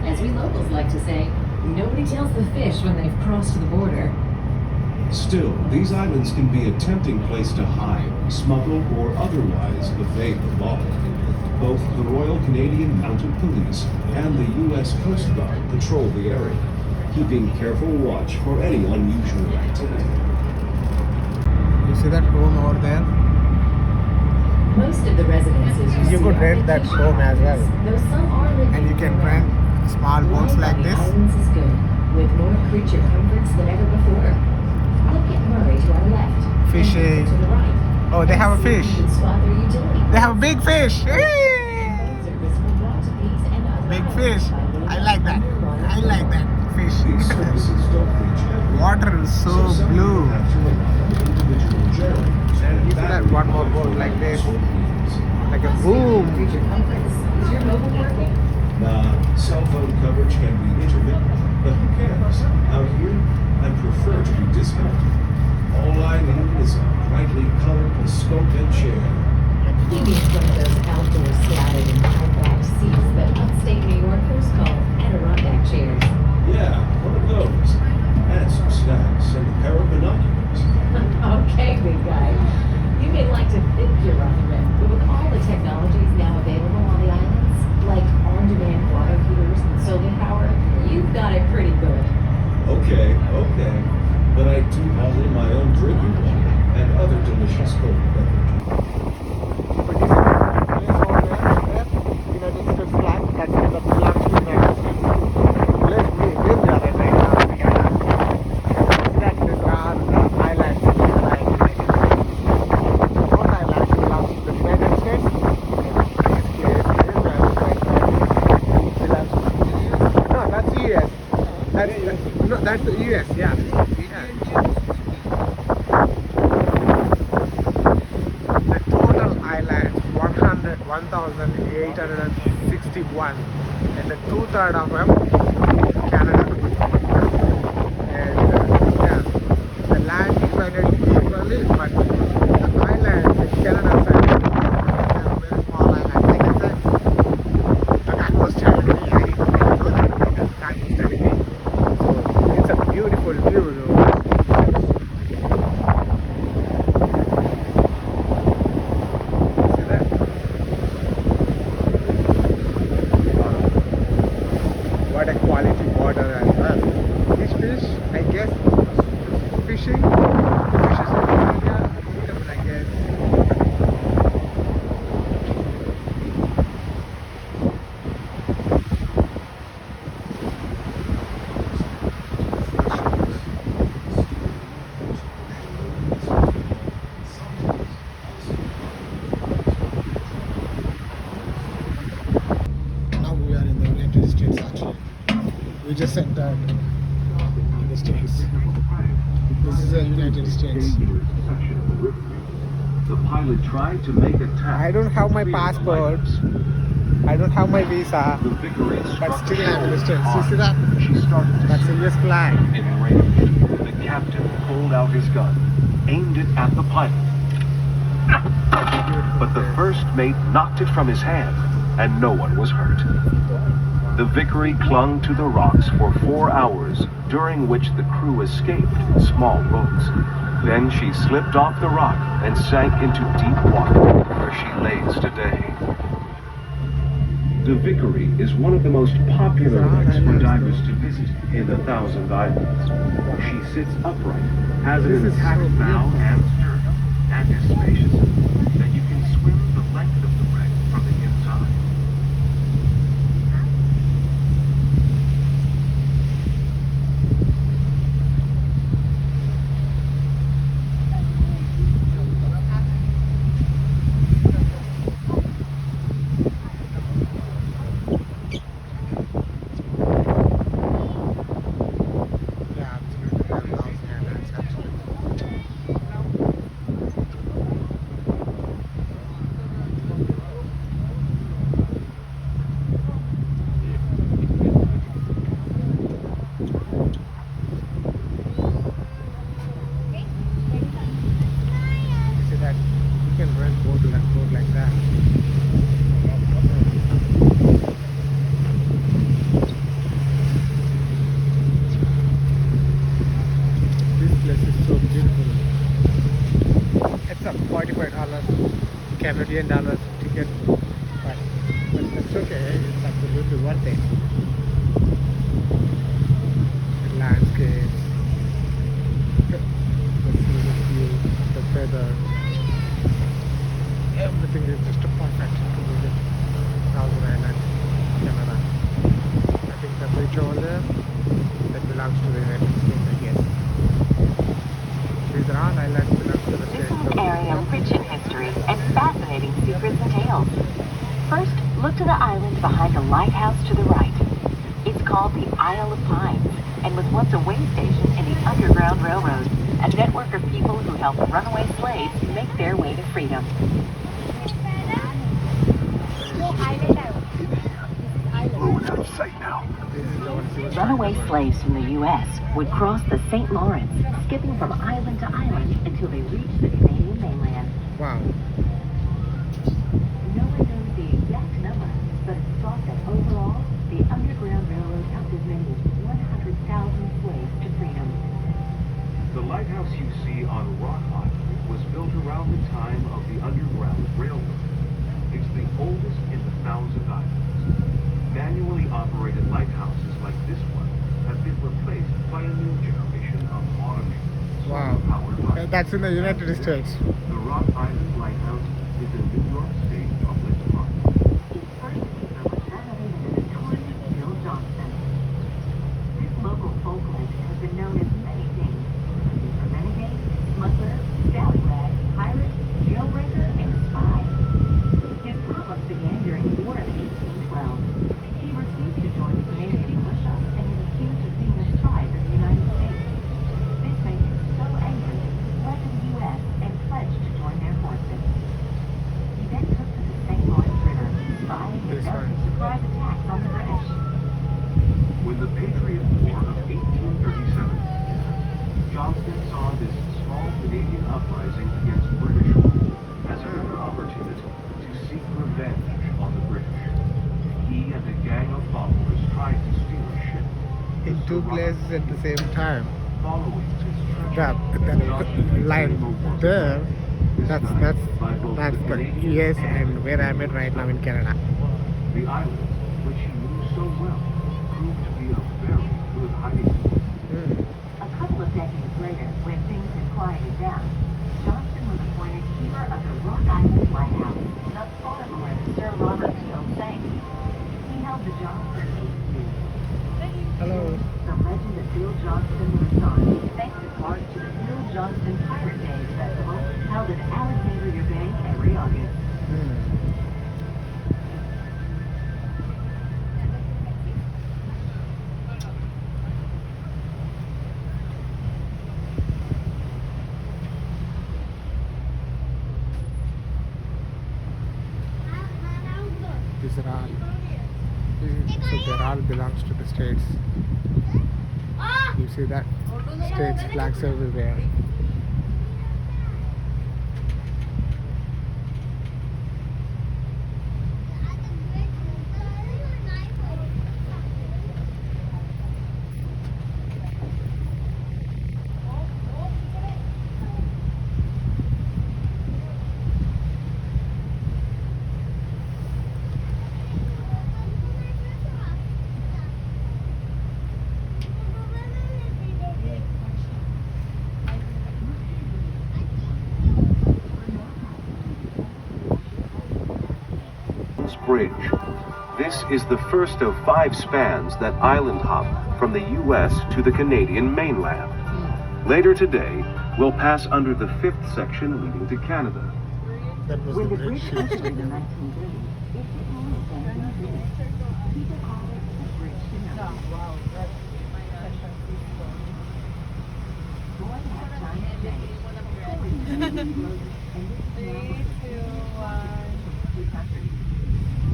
As we locals like to say, nobody tells the fish when they've crossed the border. Still, these islands can be a tempting place to hide, smuggle, or otherwise evade the law. Both the Royal Canadian Mounted Police and the U.S. Coast Guard patrol the area, keeping careful watch for any unusual activity. You see that home over there? Most of the residences You see could are rent that vacation home as well. homes, though some are living And you can year-round. rent small boats Life like on the this. islands is good, with more creature comforts than ever before. Look at Murray to our left. and Fishing. Vincent to the right. Oh, they have a See if fish. you can spot their utility They have a poles. big fish. And Hey! boat service will drop to these and other Big islands fish. by way I of like that. underwater I like that These fish. services don't reach every Water is so some blue. people have to rely on individual journeys and You see that one more boat like this? Like a boom. creature comforts. Is your mobile working? Nah, cell phone coverage can be intermittent, but who cares? Out here, I prefer to be disconnected. All I need is a brightly colored scope and chair. He needs one of those outdoor slatted and high-backed seats that upstate New Yorkers call Adirondack chairs. Yeah, one of those. And some snacks and a pair of binoculars. Okay, big guy. You may like to think you're rocking it, but with all the technologies now available on the islands, like on-demand water heaters and solar power, you've got it pretty good. Okay. But I do haul in my own drinking water and other delicious cold beverages. That's the US, yeah. The total islands, 1,861, and the 2/3 of them Canada. And yeah, the land divided equally, but the islands in Canada side, they are very small islands. Like I said, the guy was telling me, I didn't know that, but the guy was telling me. So it's a beautiful view, though. See that? What a quality water as well. This fish, I guess, fishing. The fishes in India, beautiful, I guess. Now we are in the United States actually. We just entered in the States. This is the United States. The pilot tried to make a tap. I don't have my passport. I don't have my visa. The Vickery But struck still I'm in the shore States. You hard. see that? She started to That's a US flag. in range. The captain pulled out his gun, aimed it at the pilot. But the first mate knocked it from his hand, and no one was hurt. The Vickery clung to the rocks for 4 hours, during which the crew escaped in small boats. Then she slipped off the rock and sank into deep water, where she lays today. The Vickery is one of the most popular wrecks for divers to visit in the Thousand Islands. She sits upright, has an This is intact so bow beautiful. and stern, and is spacious enough that you can swim the length of the wreck get, but that's okay. It's absolutely worth it. The landscapes, the scenic view, the weather, everything is just perfect to visit Thousand Island, Canada. I think the bridge over there, that belongs to the United States, I guess. These are all islands belong to the This States. is an area rich in history and fascinating secrets and tales. First, look to the island behind the lighthouse to the right. It's called the Isle of Pines and was once a way station in the Underground Railroad, a network of people who helped runaway slaves make their way to freedom. Runaway slaves from the U.S. would cross the St. Lawrence, skipping from island to island until they reached the Canadian mainland. Wow. No one knows the exact number, but it's thought that overall, the Underground Railroad helped as many as 100,000 slaves to freedom. The lighthouse you see on Rock Island was built around the time of the Underground Railroad. It's the oldest in the Thousand Islands. Manually operated lighthouses like this one have been replaced by a new generation of automated solar-powered lights. That's in the United States. The Rock Island Lighthouse is a New York State public park. Its first keeper was none other than the notorious Bill Johnston. This local folklet has been known as many things, including a renegade, smuggler, scallywag, pirate, jailbreaker, and spy. His problems began during the War of 1812. He refused to join the Canadian militia and was accused of being a spy for the United States. This made him so angry that he fled to the U.S. and pledged to join their forces. He then took to the St. Lawrence River, spying and mounting surprise attacks on the British. When the Patriot War of 1837 Johnston saw this small Canadian uprising against British rule as another opportunity to seek revenge on the British. He and a gang of followers tried to steal a ship. In two places at the same time. Following his That line there, that's the US and where I'm at right now in Canada. the island, which he knew so well, proved to be a very good hiding place. A couple of decades later, when things had quieted down, Johnston was appointed keeper of the Rock Island Lighthouse, not far from where the Sir Robert still sank. He held the job for 8 years. Hello. The legend of Bill Johnston lives on, thanks in part to the Bill Johnston Pirate Days Festival, held in Alexandria Bay every August. These are all, so they all belongs to the states. You see that? States flags everywhere. Bridge. This is the first of 5 spans that island hop from the U.S. to the Canadian mainland. Later today, we'll pass under the 5th section leading to Canada. That was When the the bridge. bridge opened in the 1930s, it didn't look that easy. People called it the bridge to nowhere. Boy, have times changed.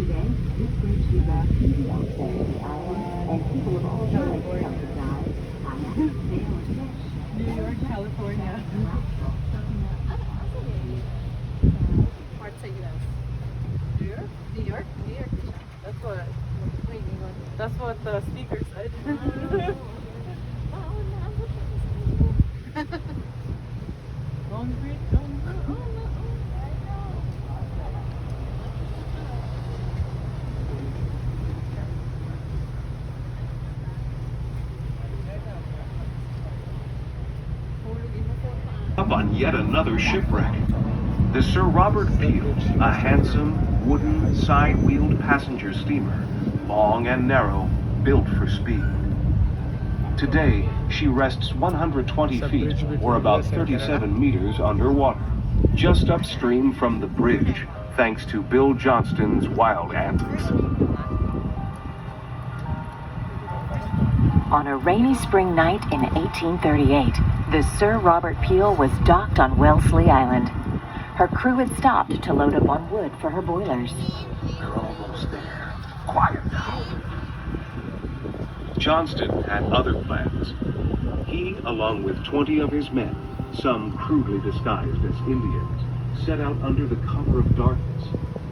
Today, this bridge gives us easy access to the island, and people of all shores come to dive, kayak, sail, and fish. New York, California. New York? New York. That's what the speaker said. Long bridge. on yet another shipwreck. The Sir Robert Peel, a handsome, wooden, side-wheeled passenger steamer, long and narrow, built for speed. Today, she rests 120 feet, or about 37 meters underwater, just upstream from the bridge, thanks to Bill Johnston's wild antics. On a rainy spring night in 1838, the Sir Robert Peel was docked on Wellesley Island. Her crew had stopped to load up on wood for her boilers. We're almost there. Quiet now. Johnston had other plans. He, along with 20 of his men, some crudely disguised as Indians, set out under the cover of darkness.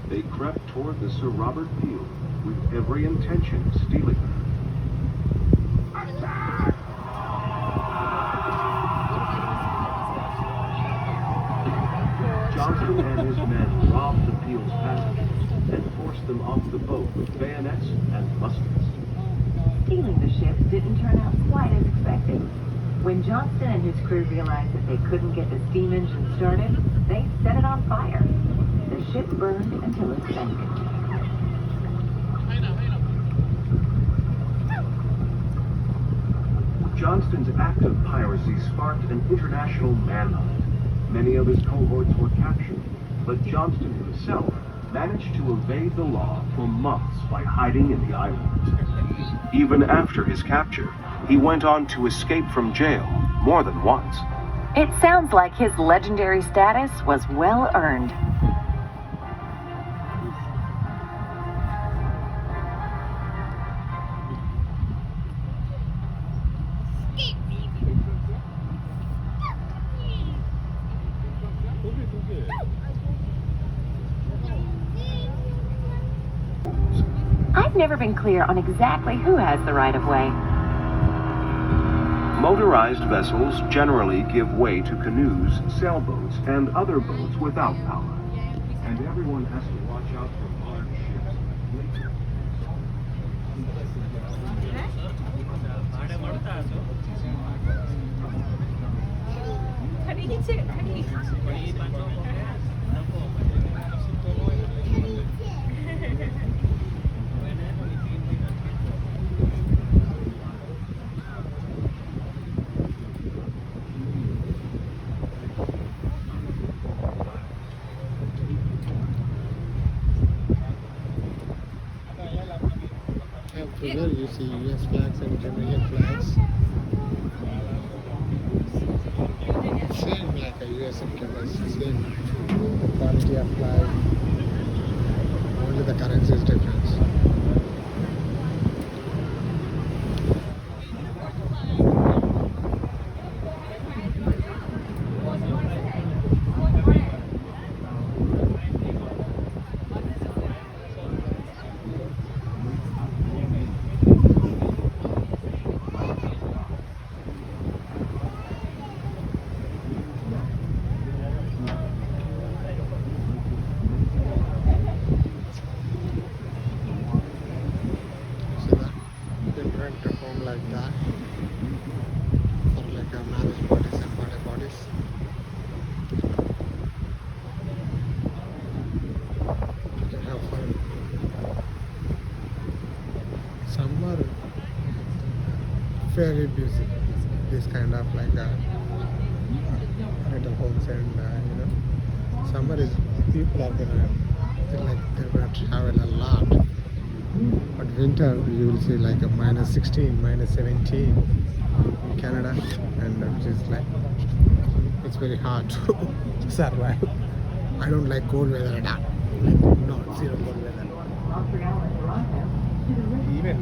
They crept toward the Sir Robert Peel with every intention of stealing her. Johnston and his men robbed the Peel's passengers and forced them off the boat with bayonets and muskets. Stealing the ship didn't turn out quite as expected. When Johnston and his crew realized that they couldn't get the steam engine started, they set it on fire. The ship burned until it sank. Johnston's act of piracy sparked an international manhunt. Many of his cohorts were captured, but Johnston himself managed to evade the law for months by hiding in the islands. Even after his capture, he went on to escape from jail more than once. It sounds like his legendary status was well earned. I've never been clear on exactly who has the right of way. Motorized vessels generally give way to canoes, sailboats, and other boats without power. And everyone has to watch out for large ships. Everywhere you see US flags and Canadian flags. Same like a US and Canada, same quality of flag. Only the currency is different. Like that for like a marriage parties and birthday parties. You can have fun. Summer very busy. This kind of like rental homes and summer is people are gonna they're gonna travel a lot. But winter you will see like a -16, -17 in Canada, and which is like it's very hard to survive. I don't like cold weather at all. Not zero cold weather. Even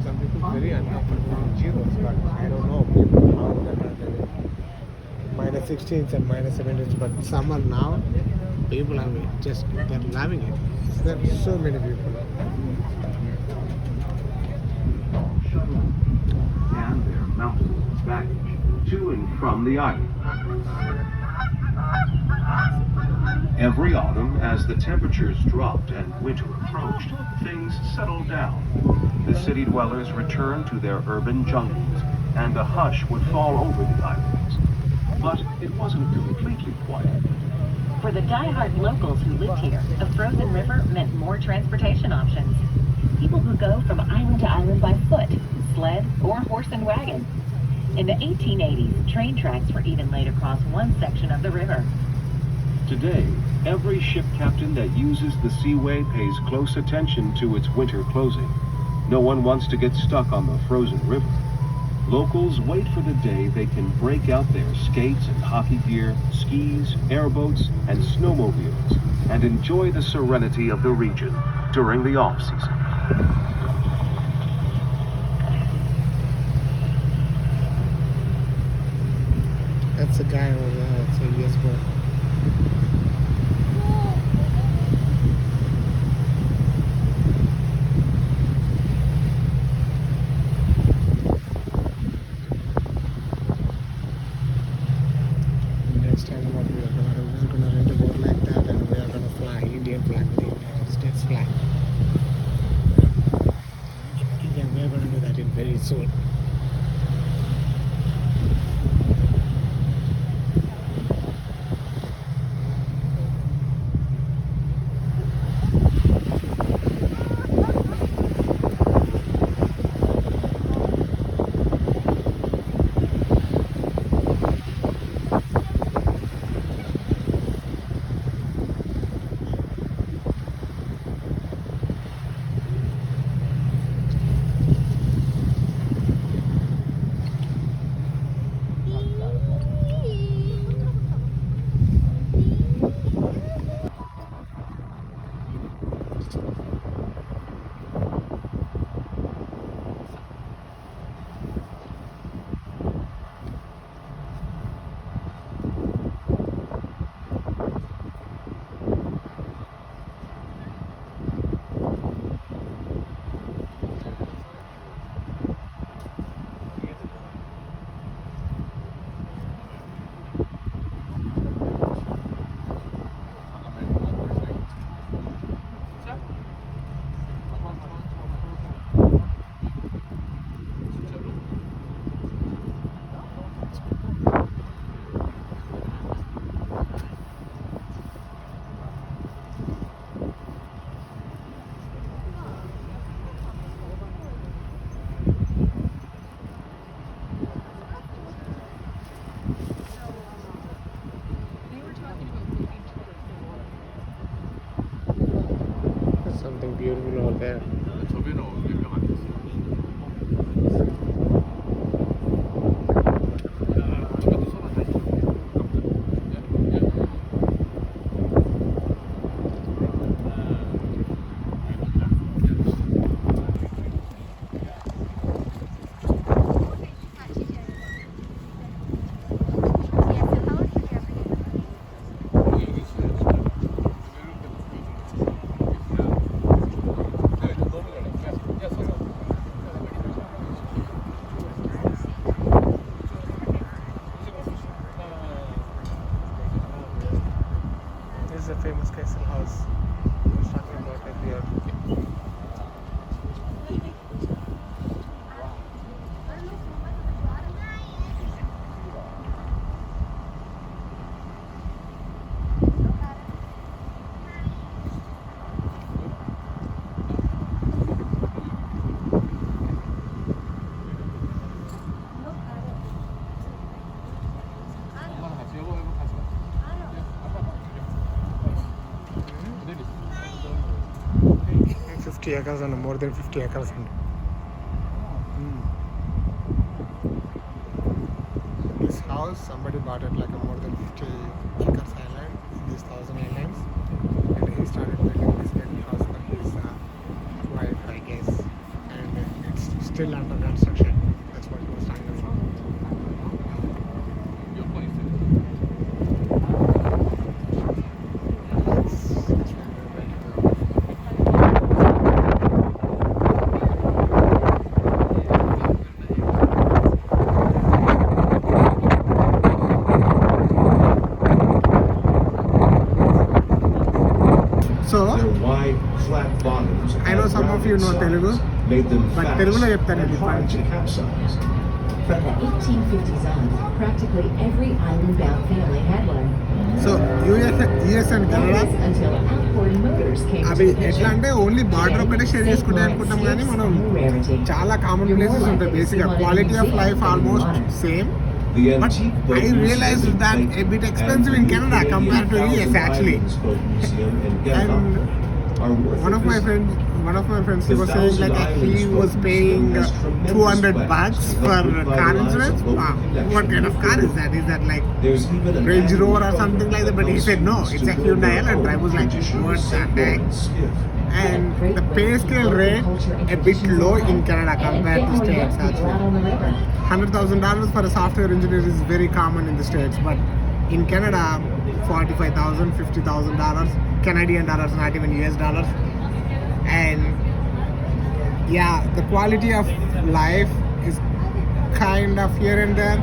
some people very uncomfortable with zeros, but I don't know people how they're handling -16s and -17s. But summer now, people are just they're loving it. There are so many people. And their mountains of baggage to and from the island. Every autumn, as the temperatures dropped and winter approached, things settled down. The city dwellers returned to their urban jungles, and a hush would fall over the islands. but it wasn't completely quiet. For the die-hard locals who lived here, a frozen river meant more transportation options. People could go from island to island by foot, sled, or horse and wagon. In the 1880s, train tracks were even laid across one section of the river. Today, every ship captain that uses the seaway pays close attention to its winter closing. No one wants to get stuck on the frozen river. Locals wait for the day they can break out their skates and hockey gear, skis, airboats, and snowmobiles, and enjoy the serenity of the region during the off-season. That's a guy over there. It's a yes boy. Next time what we are gonna rent a boat like that, and we are gonna fly Indian flag with the United States flag. Yeah, we are gonna do that in very soon. Something beautiful over there. This is a famous castle house. I was talking about earlier. Mm-hmm. 50 acres and more than 50 acres. This house, somebody bought it like a more than 50 acres island, these 1,000 islands, and he started building this little house for his wife, I guess, and it's still under construction. That's what he was talking about. So, Their wide, flat bottoms I know some of you know Telugu, made them but fast Telugulo చెప్తాను and ఇది hard to capsize. From the 1850s on, practically every island-bound family had one. So US and Canada Until outboard motors came to అవి the ఎట్లా picture. అంటే only border ఒకటే share చేసుకుంటే అనుకుంటాం కానీ మనం చాలా కామన్ ప్లేసెస్ ఉంటాయి బేసిక్గా quality of life almost same. The But antique I boat realized museum that and a bit expensive in Canada compared to US actually. Boat Museum in And Denmark are worth one of my friends, he was saying like he was paying $200 for car insurance. Wow, what kind of car is that? Is that like There's even a Range Rover or something like that? But he said no, it's a Hyundai Elantra. I was like, what the heck? And the pay scale rate a bit low in Canada compared to states actually. $100,000 for a software engineer is very common in the states, but in Canada, $45,000, $50,000 Canadian dollars, not even US dollars. And yeah, the quality of life is kind of here and there,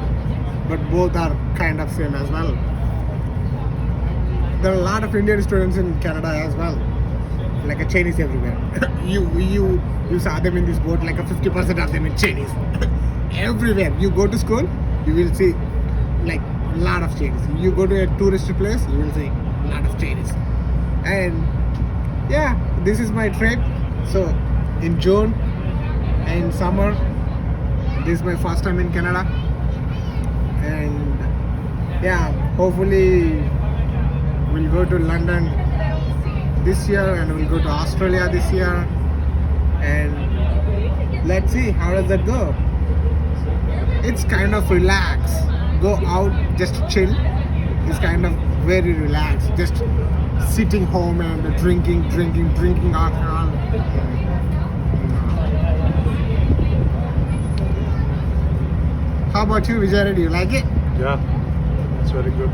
but both are kind of same as well. There are a lot of Indian students in Canada as well, like a Chinese everywhere. you saw them in this boat, like a 50% of them in Chinese. Everywhere you go to school, you will see like a lot of Chinese. You go to a tourist place, you will see a lot of Chinese. And yeah, this is my trip. So in June and summer, this is my first time in Canada. And yeah, hopefully we'll go to London this year and we'll go to Australia this year. And let's see how does that go. It's kind of relax. Go out, just chill. It's kind of very relaxed. Just sitting home and drinking alcohol. How about you, Vijay? Do you like it? Yeah, it's very good.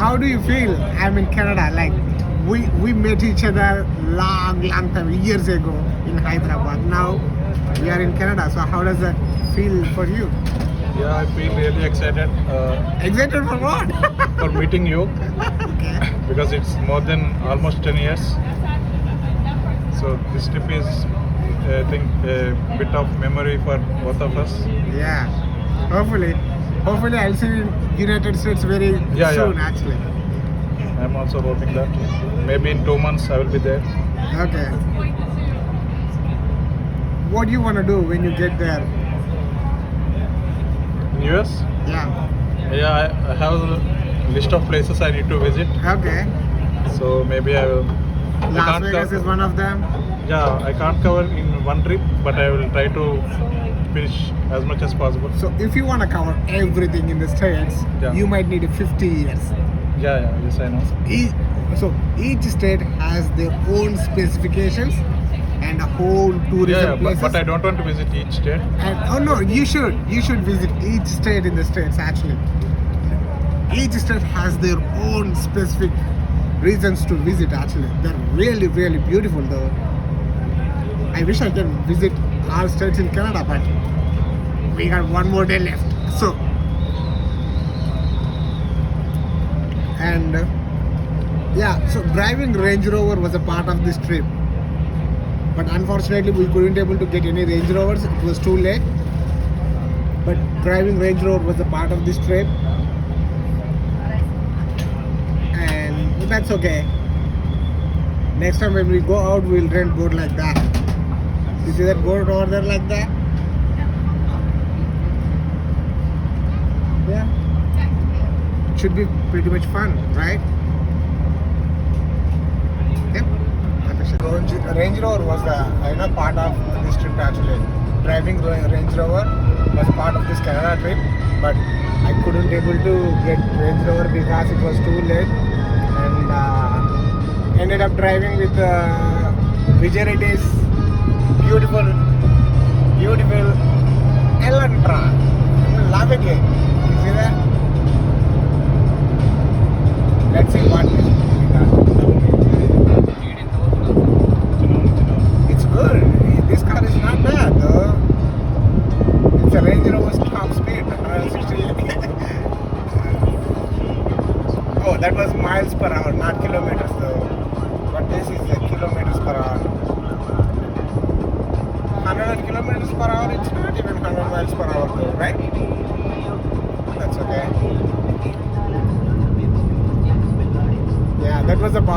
How do you feel? I'm in Canada. Like we met each other long time, years ago in Hyderabad. Now we are in Canada. So how does that feel for you? Yeah, I feel really excited Excited for what? for meeting you Okay. because it's more than almost 10 years. So this trip is, I think, a bit of memory for both of us. Yeah. Hopefully I'll see you in United States very soon. Actually. I'm also hoping that maybe in 2 months I will be there. Okay. What do you want to do when you get there? In US? Yeah. Yeah, I have a list of places I need to visit. Okay. So maybe I will. Las Vegas is one of them. Yeah, I can't cover in one trip, but I will try to finish as much as possible. So if you want to cover everything in the States, Yeah. you might need 50 years. Yeah, yes, I know. So each state has their own specifications and a whole tourism places. But I don't want to visit each state. And oh no, you should visit each state in the States actually. Each state has their own specific reasons to visit actually. They're really beautiful though. I wish I can visit all states in Canada, but we got one more day left. So and yeah, so driving Range Rover was a part of this trip. But unfortunately, we couldn't able to get any Range Rovers. It was too late. But driving Range Rover was a part of this trip, and that's okay. Next time when we go out, we'll rent boat like that. You see that boat over there like that? Yeah. It should be pretty much fun, right? Yep. Range Rover was the part of this trip actually. Driving Range Rover was part of this Canada trip, but I couldn't able to get Range Rover because it was too late, and ended up driving with Vijay Reddy's beautiful Elantra. Love it. You see that? Let's see what we got. It's good. This car is not bad though. It's a Range Rover's top speed, 160. Oh, that was miles per hour, not kilometers though. But this is kilometers per hour. 100 kilometers per hour, it's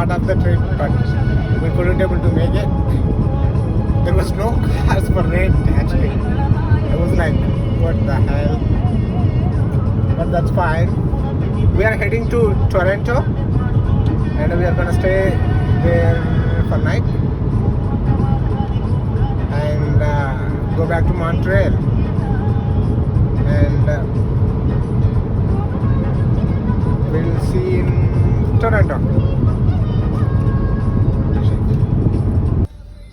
part of the trip, but we couldn't able to make it. There was no cars for rent actually. I was like, what the hell? But that's fine. We are heading to Toronto and we are gonna stay there for night and go back to Montreal and we'll see in Toronto.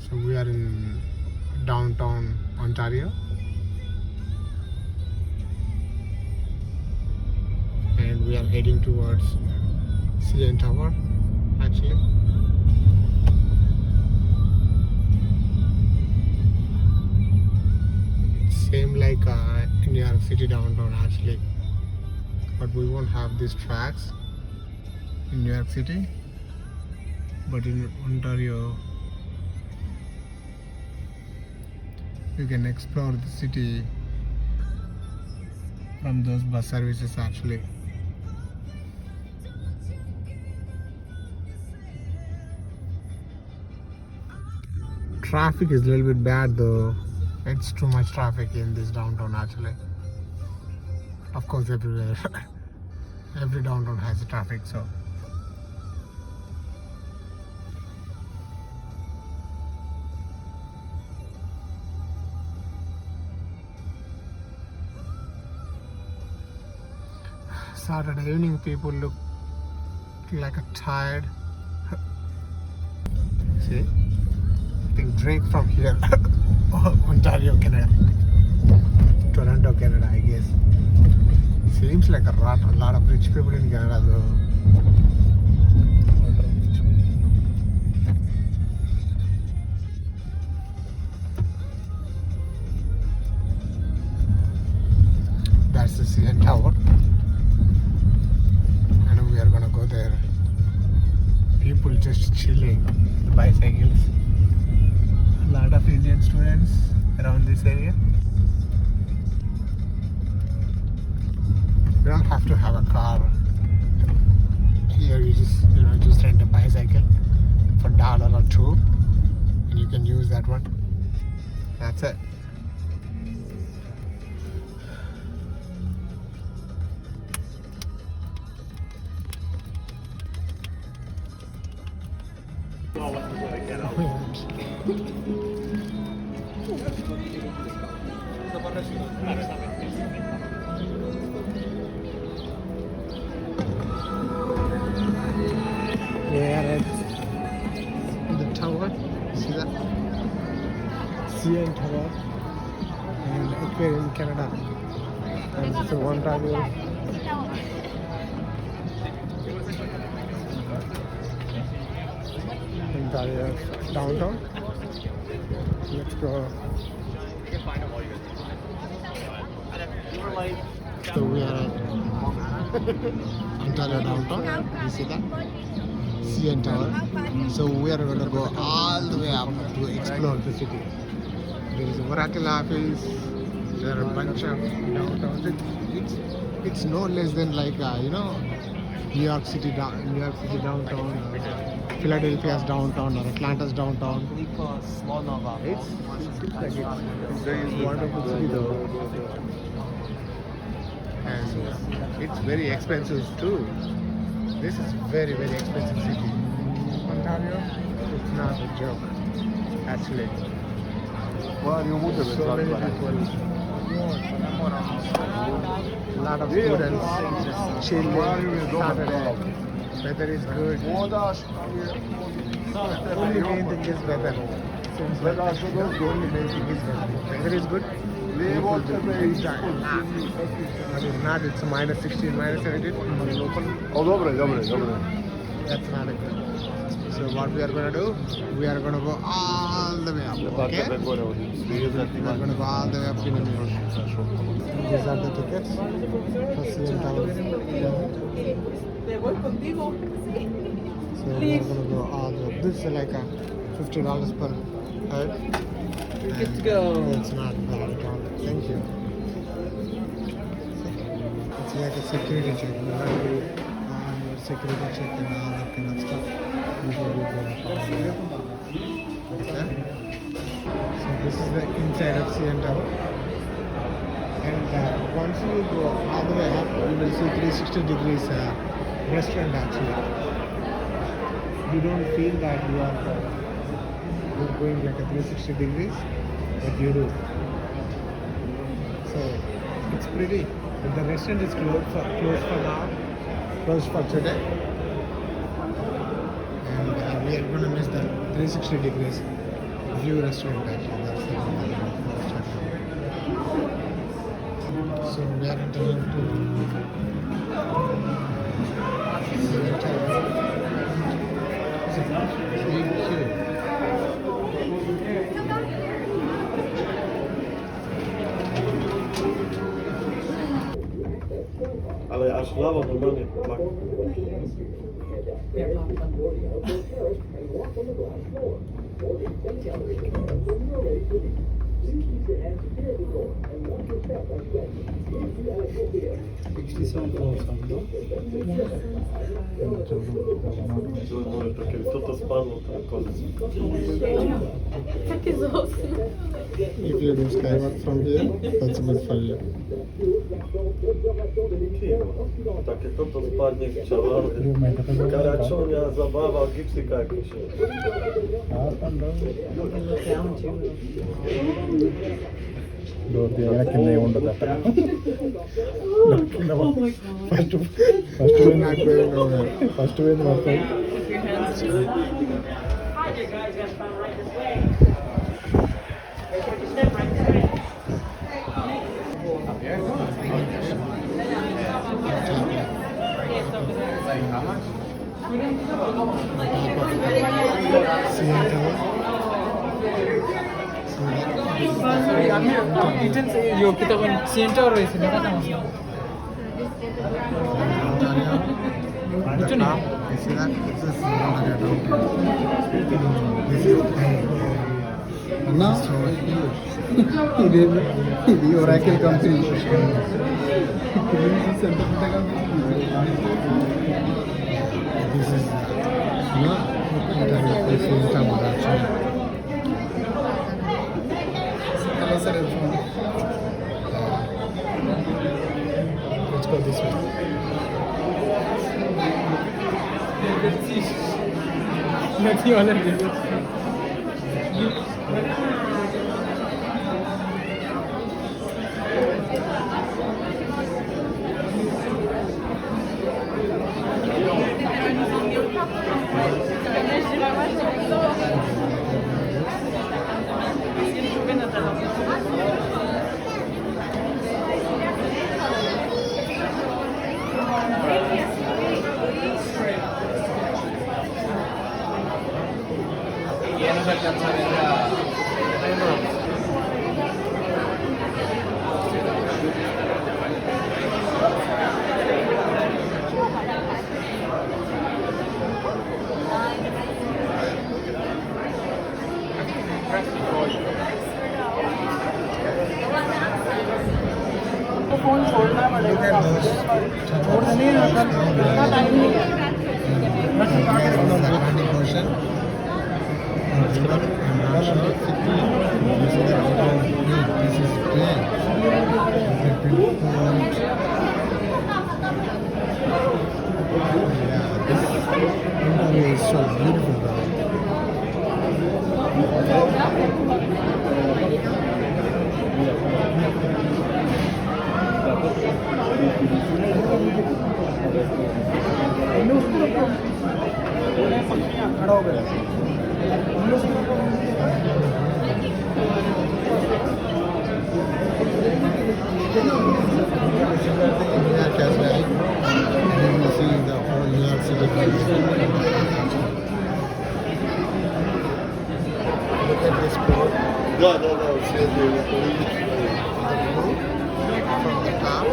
So we are in downtown Ontario and we are heading towards CN Tower actually. It's same like New York City downtown actually, but we won't have these tracks in New York City, but in Ontario you can explore the city from those bus services actually. Traffic is a little bit bad though. It's too much traffic in this downtown actually. Of course everywhere. Every downtown has traffic, so Saturday evening people look like a tired. See? I think Drake from here. Ontario, Canada. Toronto, Canada, I guess. Seems like a lot of rich people in Canada though. That's the CN Tower. And we are gonna go there. People just chilling, bicycles. A lot of Indian students around this area. You don't have to have a car. Here you just rent a bicycle for $1 or $2 and you can use that one. That's it. Yeah, that's the tower. See that? CN Tower and Aquarium Canada. And it's a Ontario. Ontario downtown. Let's go. So we are at Ontario downtown. You see that? CN Tower. So we are going to go all the way up to explore the city. There is a Oracle office. There are a bunch of downtowns. It's no less than like New York City downtown, Philadelphia's downtown, or Atlanta's downtown. It's like it's very wonderful city though, and it's very expensive too. This is very expensive city. Ontario, it's not a joke actually. So many people. A lot of students chilling Saturday. Weather is good. Only main thing is weather. Seems like the only main thing is weather. Weather is good. People do free time. But if not, it's minus 16, minus 17. That's not a good. So what we are going to do, we are going to go all the way up, okay? We are going to go all the way up in the middle. These are the tickets for CN Tower. So we are going to go all the way up. This is like a $50 per head. You're good to go. It's not bad at all. Thank you. It's like a security check. You have to do your security check and all that kind of stuff. So this is the inside of CN Tower. And once you go all the way up, you will see 360 degrees restaurant actually. You don't feel that you're going like a 360 degrees, but you do. So it's pretty. But the restaurant is closed for now, closed for today. And we are going to miss the 360 degrees view restaurant actually. That's the one that we closed right now. So we are entering to Ale aż lawa normalnie tak. Może takie, to spadło, to koniec. Takie zosy. if you do skywalk from here, that's good for you. Takie to spadnie w ciało. Karaczonia, zabawa, gipsyka jakieś. కింద ఉండదు అక్కడ first first పోయింది మొత్తం Yo kita kan siento orang sini kan masuk. Itu nih. అన్నా ఇది Oracle company this is let's go this way. Let's see all of this. It's so beautiful, bro. Да, все это. From the top,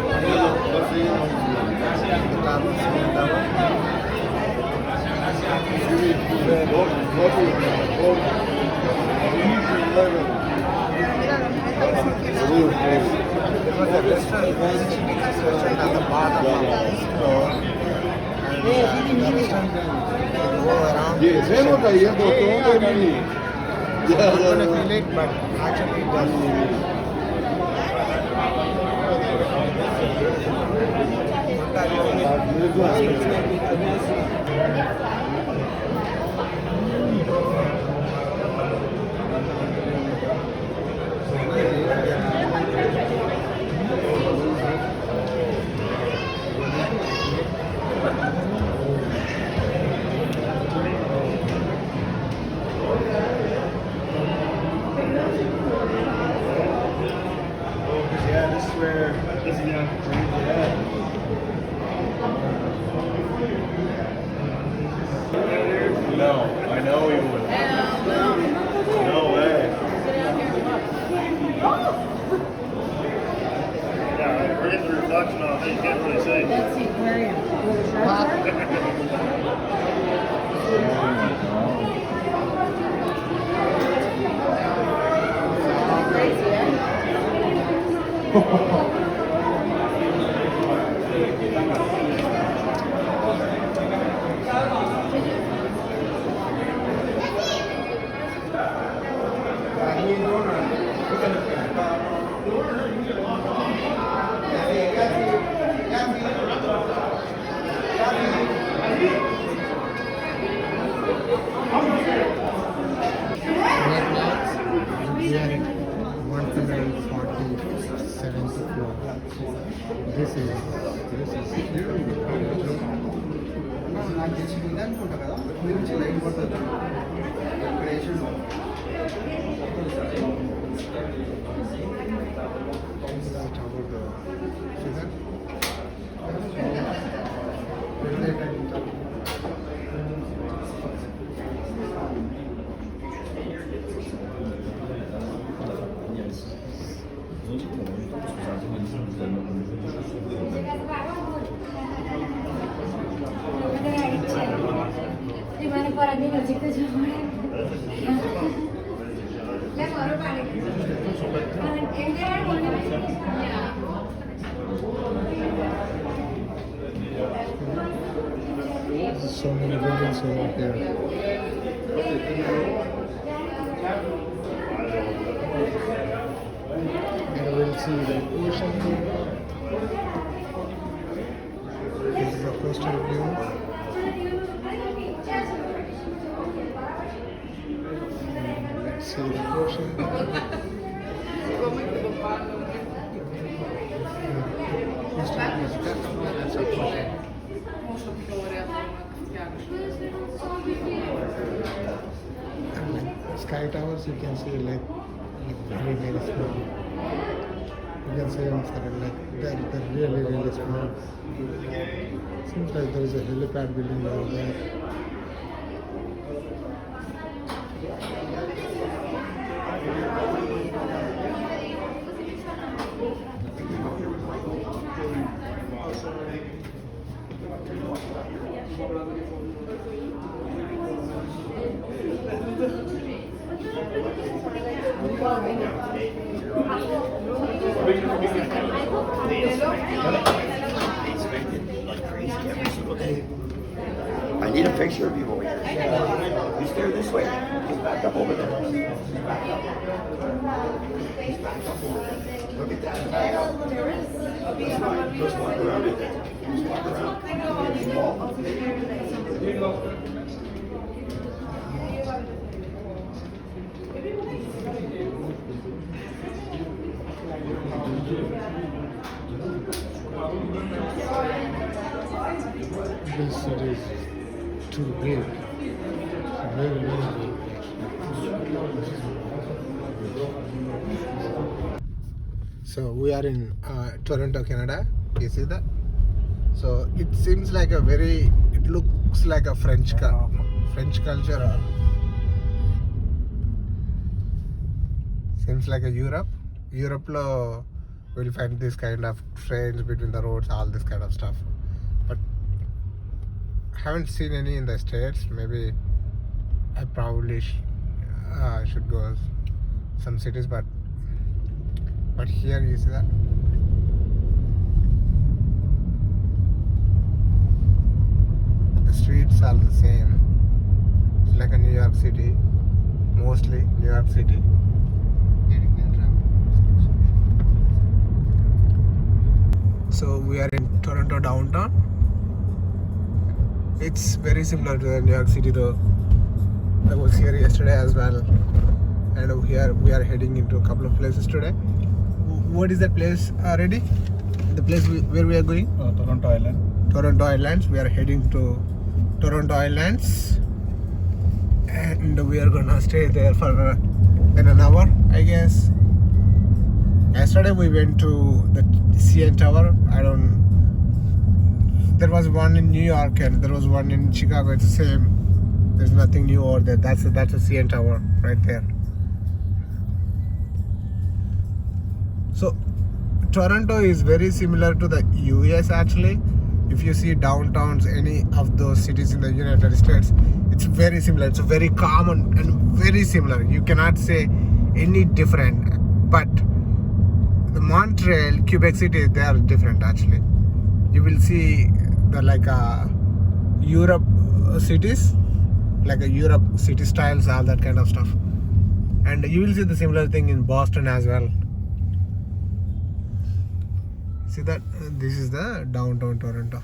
at the bottom of this floor, and the restaurant will go around. Yes, I'm okay. Yeah, don't really. I'm gonna feel it, but actually it does. Yeah, this is where this is No, I know he would. No way. Yeah, we're getting the reflection off it. You can't really say. That's the aquarium. Crazy, eh? We are at 147th floor. This is so many buildings over here. And we'll see the ocean here. This is a coastal view. Let's see the ocean. Sky towers, you can see like very small. You can see them like they're really small. Seems like there is a helipad building over there. I need a picture of you over here. You stare this way. He's back up over there. He's back up over there. Look at that. That's fine. Just walk around it. Just walk around. This city is too big. Very big. So we are in Toronto, Canada. You see that? So it seems like a very. It looks like a French culture. Seems like a Europe. Europe lo will find this kind of trains between the roads, all this kind of stuff. But haven't seen any in the States. Maybe I probably should go some cities, but here you see that. streets are the same. It's like a New York City, mostly New York City. So we are in Toronto downtown. It's very similar to New York City though. I was here yesterday as well. And here we are heading into a couple of places today. What is that place already? The place where we are going? Toronto Island. Toronto Islands. We are heading to Toronto Islands. And we are gonna stay there for in an hour, I guess. Yesterday we went to the CN Tower. There was one in New York and there was one in Chicago. It's the same. There's nothing new over there. That's a CN Tower right there. So Toronto is very similar to the US actually. If you see downtowns, any of those cities in the United States, it's very similar. It's very common and very similar. You cannot say any different. But the Montreal, Quebec City, they are different actually. You will see the Europe cities, like a Europe city styles, all that kind of stuff. And you will see the similar thing in Boston as well. See that? This is the downtown Toronto.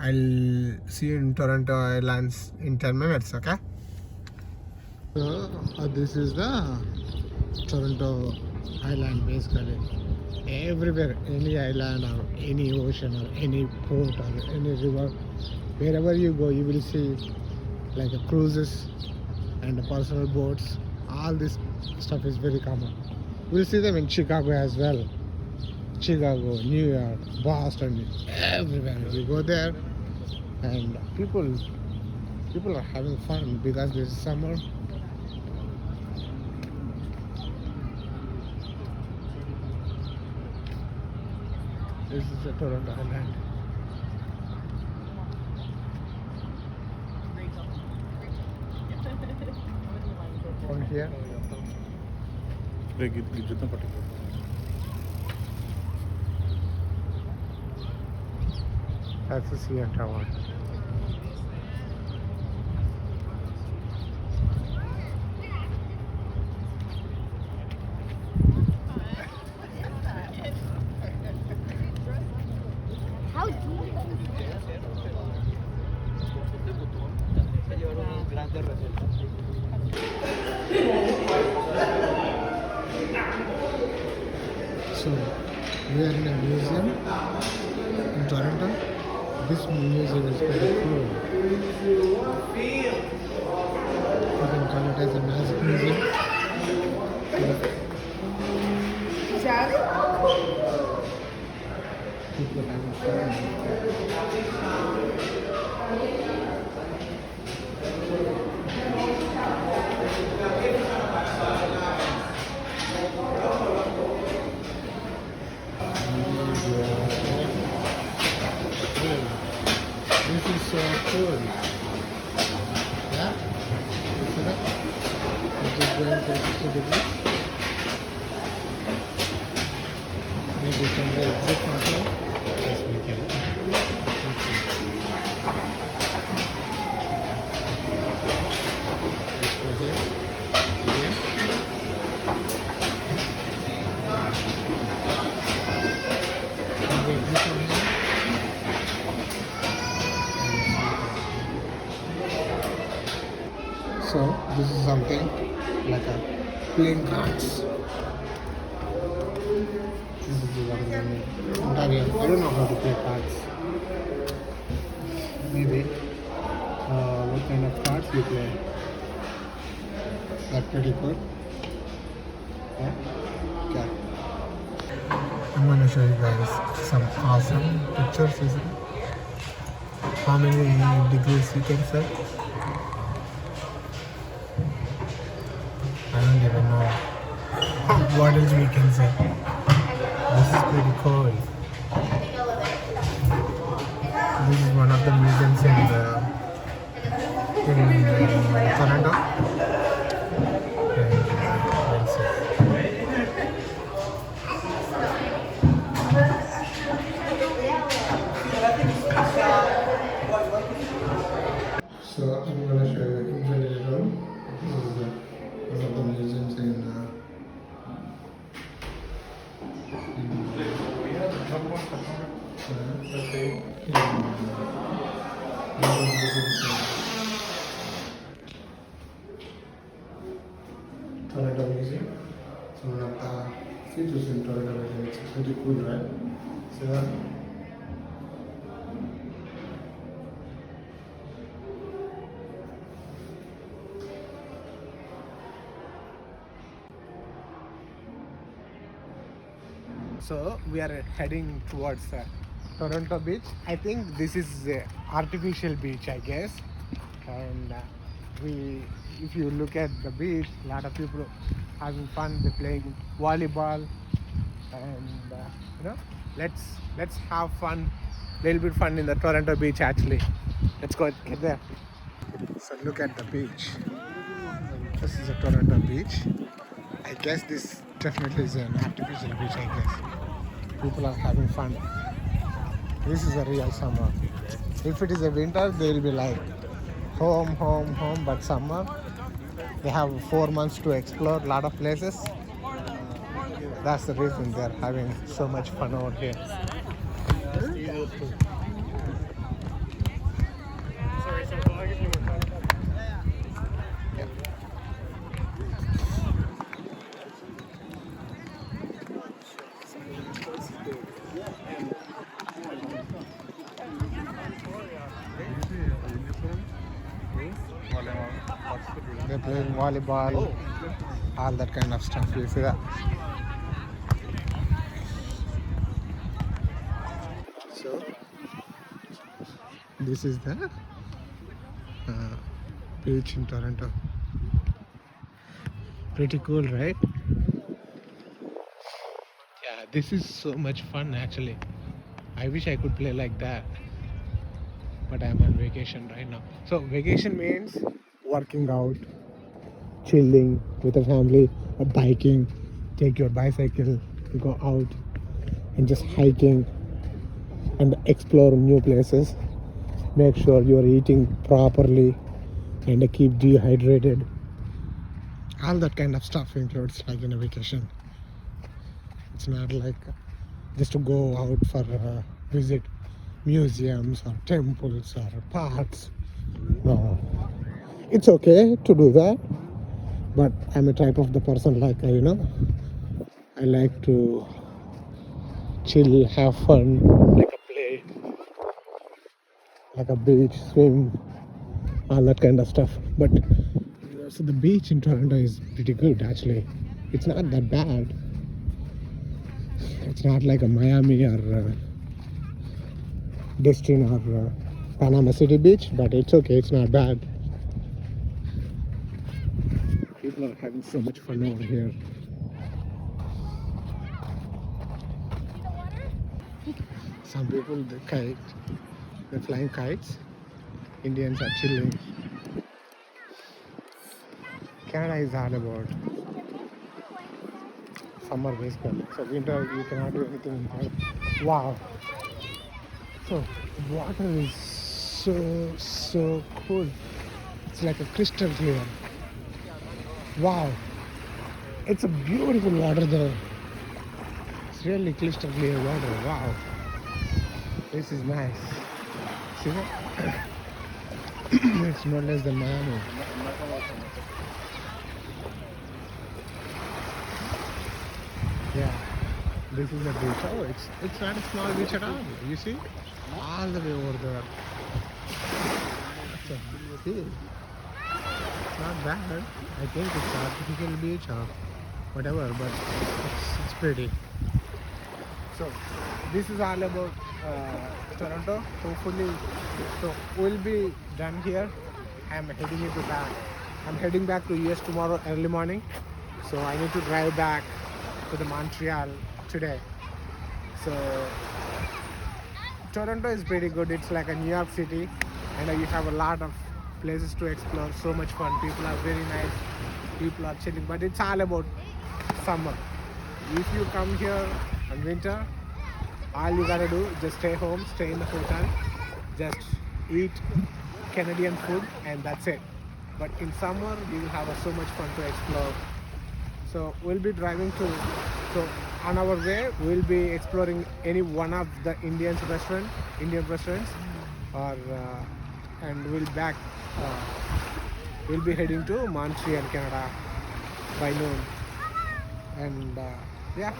I'll see you in Toronto Islands in 10 minutes, okay? So, this is the Toronto Island basically. Everywhere, any island or any ocean or any port or any river, wherever you go, you will see like cruises and personal boats. All this stuff is very common. We'll see them in Chicago as well. Chicago, New York, Boston, everywhere. You go there and people are having fun because this is summer. This is the Toronto Island. From here. That's the CN Tower. So we are in a museum in Toronto. This museum is pretty cool. You can call it as a magic museum. People having fun. This is so cool. Yeah? You see that? It's just going to 60 degrees. Maybe from the exit control. Yes, we can. Let's go here. Again. And the exit from here. So this is something like a playing cards. This is what I mean. Ontario. I don't know how to play cards. Maybe what kind of cards you play. That's pretty cool. Yeah. Okay. I'm gonna show you guys some awesome pictures. How many degrees you can set? I don't even know what else we can say. This is pretty cool. This is one of the museums in Canada. So I'm gonna show you inside the room. This is one of the museums in Toronto Museum. So one of the features in Toronto Museum. It's pretty cool, right? So So we are heading towards Toronto beach. I think this is artificial beach, I guess. And if you look at the beach, a lot of people having fun. They're playing volleyball, and let's have fun, little bit fun in the Toronto beach. Actually, let's go get there. So look at the beach. This is a Toronto beach. I guess this definitely is an artificial beach, I guess. People are having fun. This is a real summer. If it is a winter, they will be like home, home, home. But summer, they have 4 months to explore a lot of places. That's the reason they're having so much fun over here. They're playing volleyball, all that kind of stuff. You see that? So this is the beach in Toronto. Pretty cool, right? Yeah, this is so much fun actually. I wish I could play like that, but I'm on vacation right now. So vacation means working out, chilling with a family, or biking. Take your bicycle, go out and just hiking and explore new places. Make sure you are eating properly and keep dehydrated. All that kind of stuff includes like in a vacation. It's not like just to go out for visit museums or temples or parks. No, it's okay to do that, but I'm a type of the person like I like to chill, have fun, like a play, like a beach, swim, all that kind of stuff. But so the beach in Toronto is pretty good actually. It's not that bad. It's not like a Miami or Destin or Panama City beach, but it's okay. It's not bad. People are having so much fun over here. Some people they kite, they're flying kites. Indians are chilling. Canada is all about summer basically. So winter you cannot do anything in Canada. Wow. So the water is so cool. It's like a crystal clear. Wow. It's a beautiful water there. It's really crystal clear water. Wow. This is nice. See that? It's no less than Miami. Yeah, this is the beach. Oh, it's not a small beach at all. You see, all the way over there. That's a big. It's not bad. I think it's artificial beach or whatever, but it's pretty. So this is all about Toronto. Hopefully, so we'll be done here. I'm heading back to US tomorrow early morning. So I need to drive back to the Montreal today. So Toronto is pretty good. It's like a New York City, and you have a lot of places to explore. So much fun. People are very nice. People are chilling. But it's all about summer. If you come here in winter, all you gotta do just stay home, stay in the hotel, just eat Canadian food, and that's it. But in summer, we will have so much fun to explore. So we'll be driving so on our way, we'll be exploring any one of the Indian restaurants, or and we'll be heading to Montreal, Canada by noon. And yeah.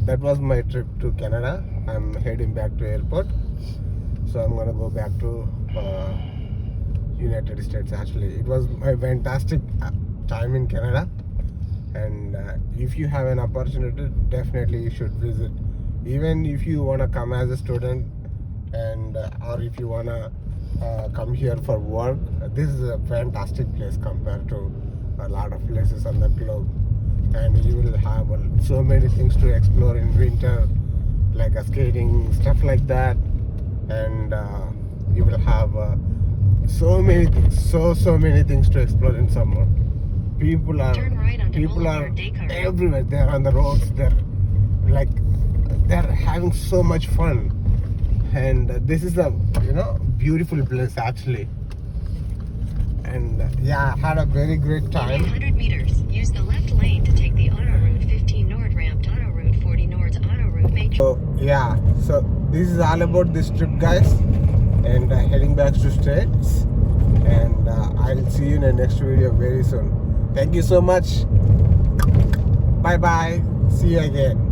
That was my trip to Canada. I'm heading back to airport, so I'm gonna go back to United States. Actually, it was a fantastic time in Canada, and if you have an opportunity, definitely you should visit. Even if you wanna come as a student, and or if you wanna come here for work, this is a fantastic place compared to a lot of places on the globe. And you will have so many things to explore in winter, like skating, stuff like that. And you will have so many things to explore in summer. People are everywhere. They're on the roads. They're having so much fun. And this is a beautiful place actually. And yeah, I had a very great time. 100 meters. Use the left lane to take the auto route 15 Nord ramp to auto route 40 Nord's auto route matrix. So yeah, so this is all about this trip, guys, and heading back to States. And I'll see you in the next video very soon. Thank you so much. Bye bye. See you again.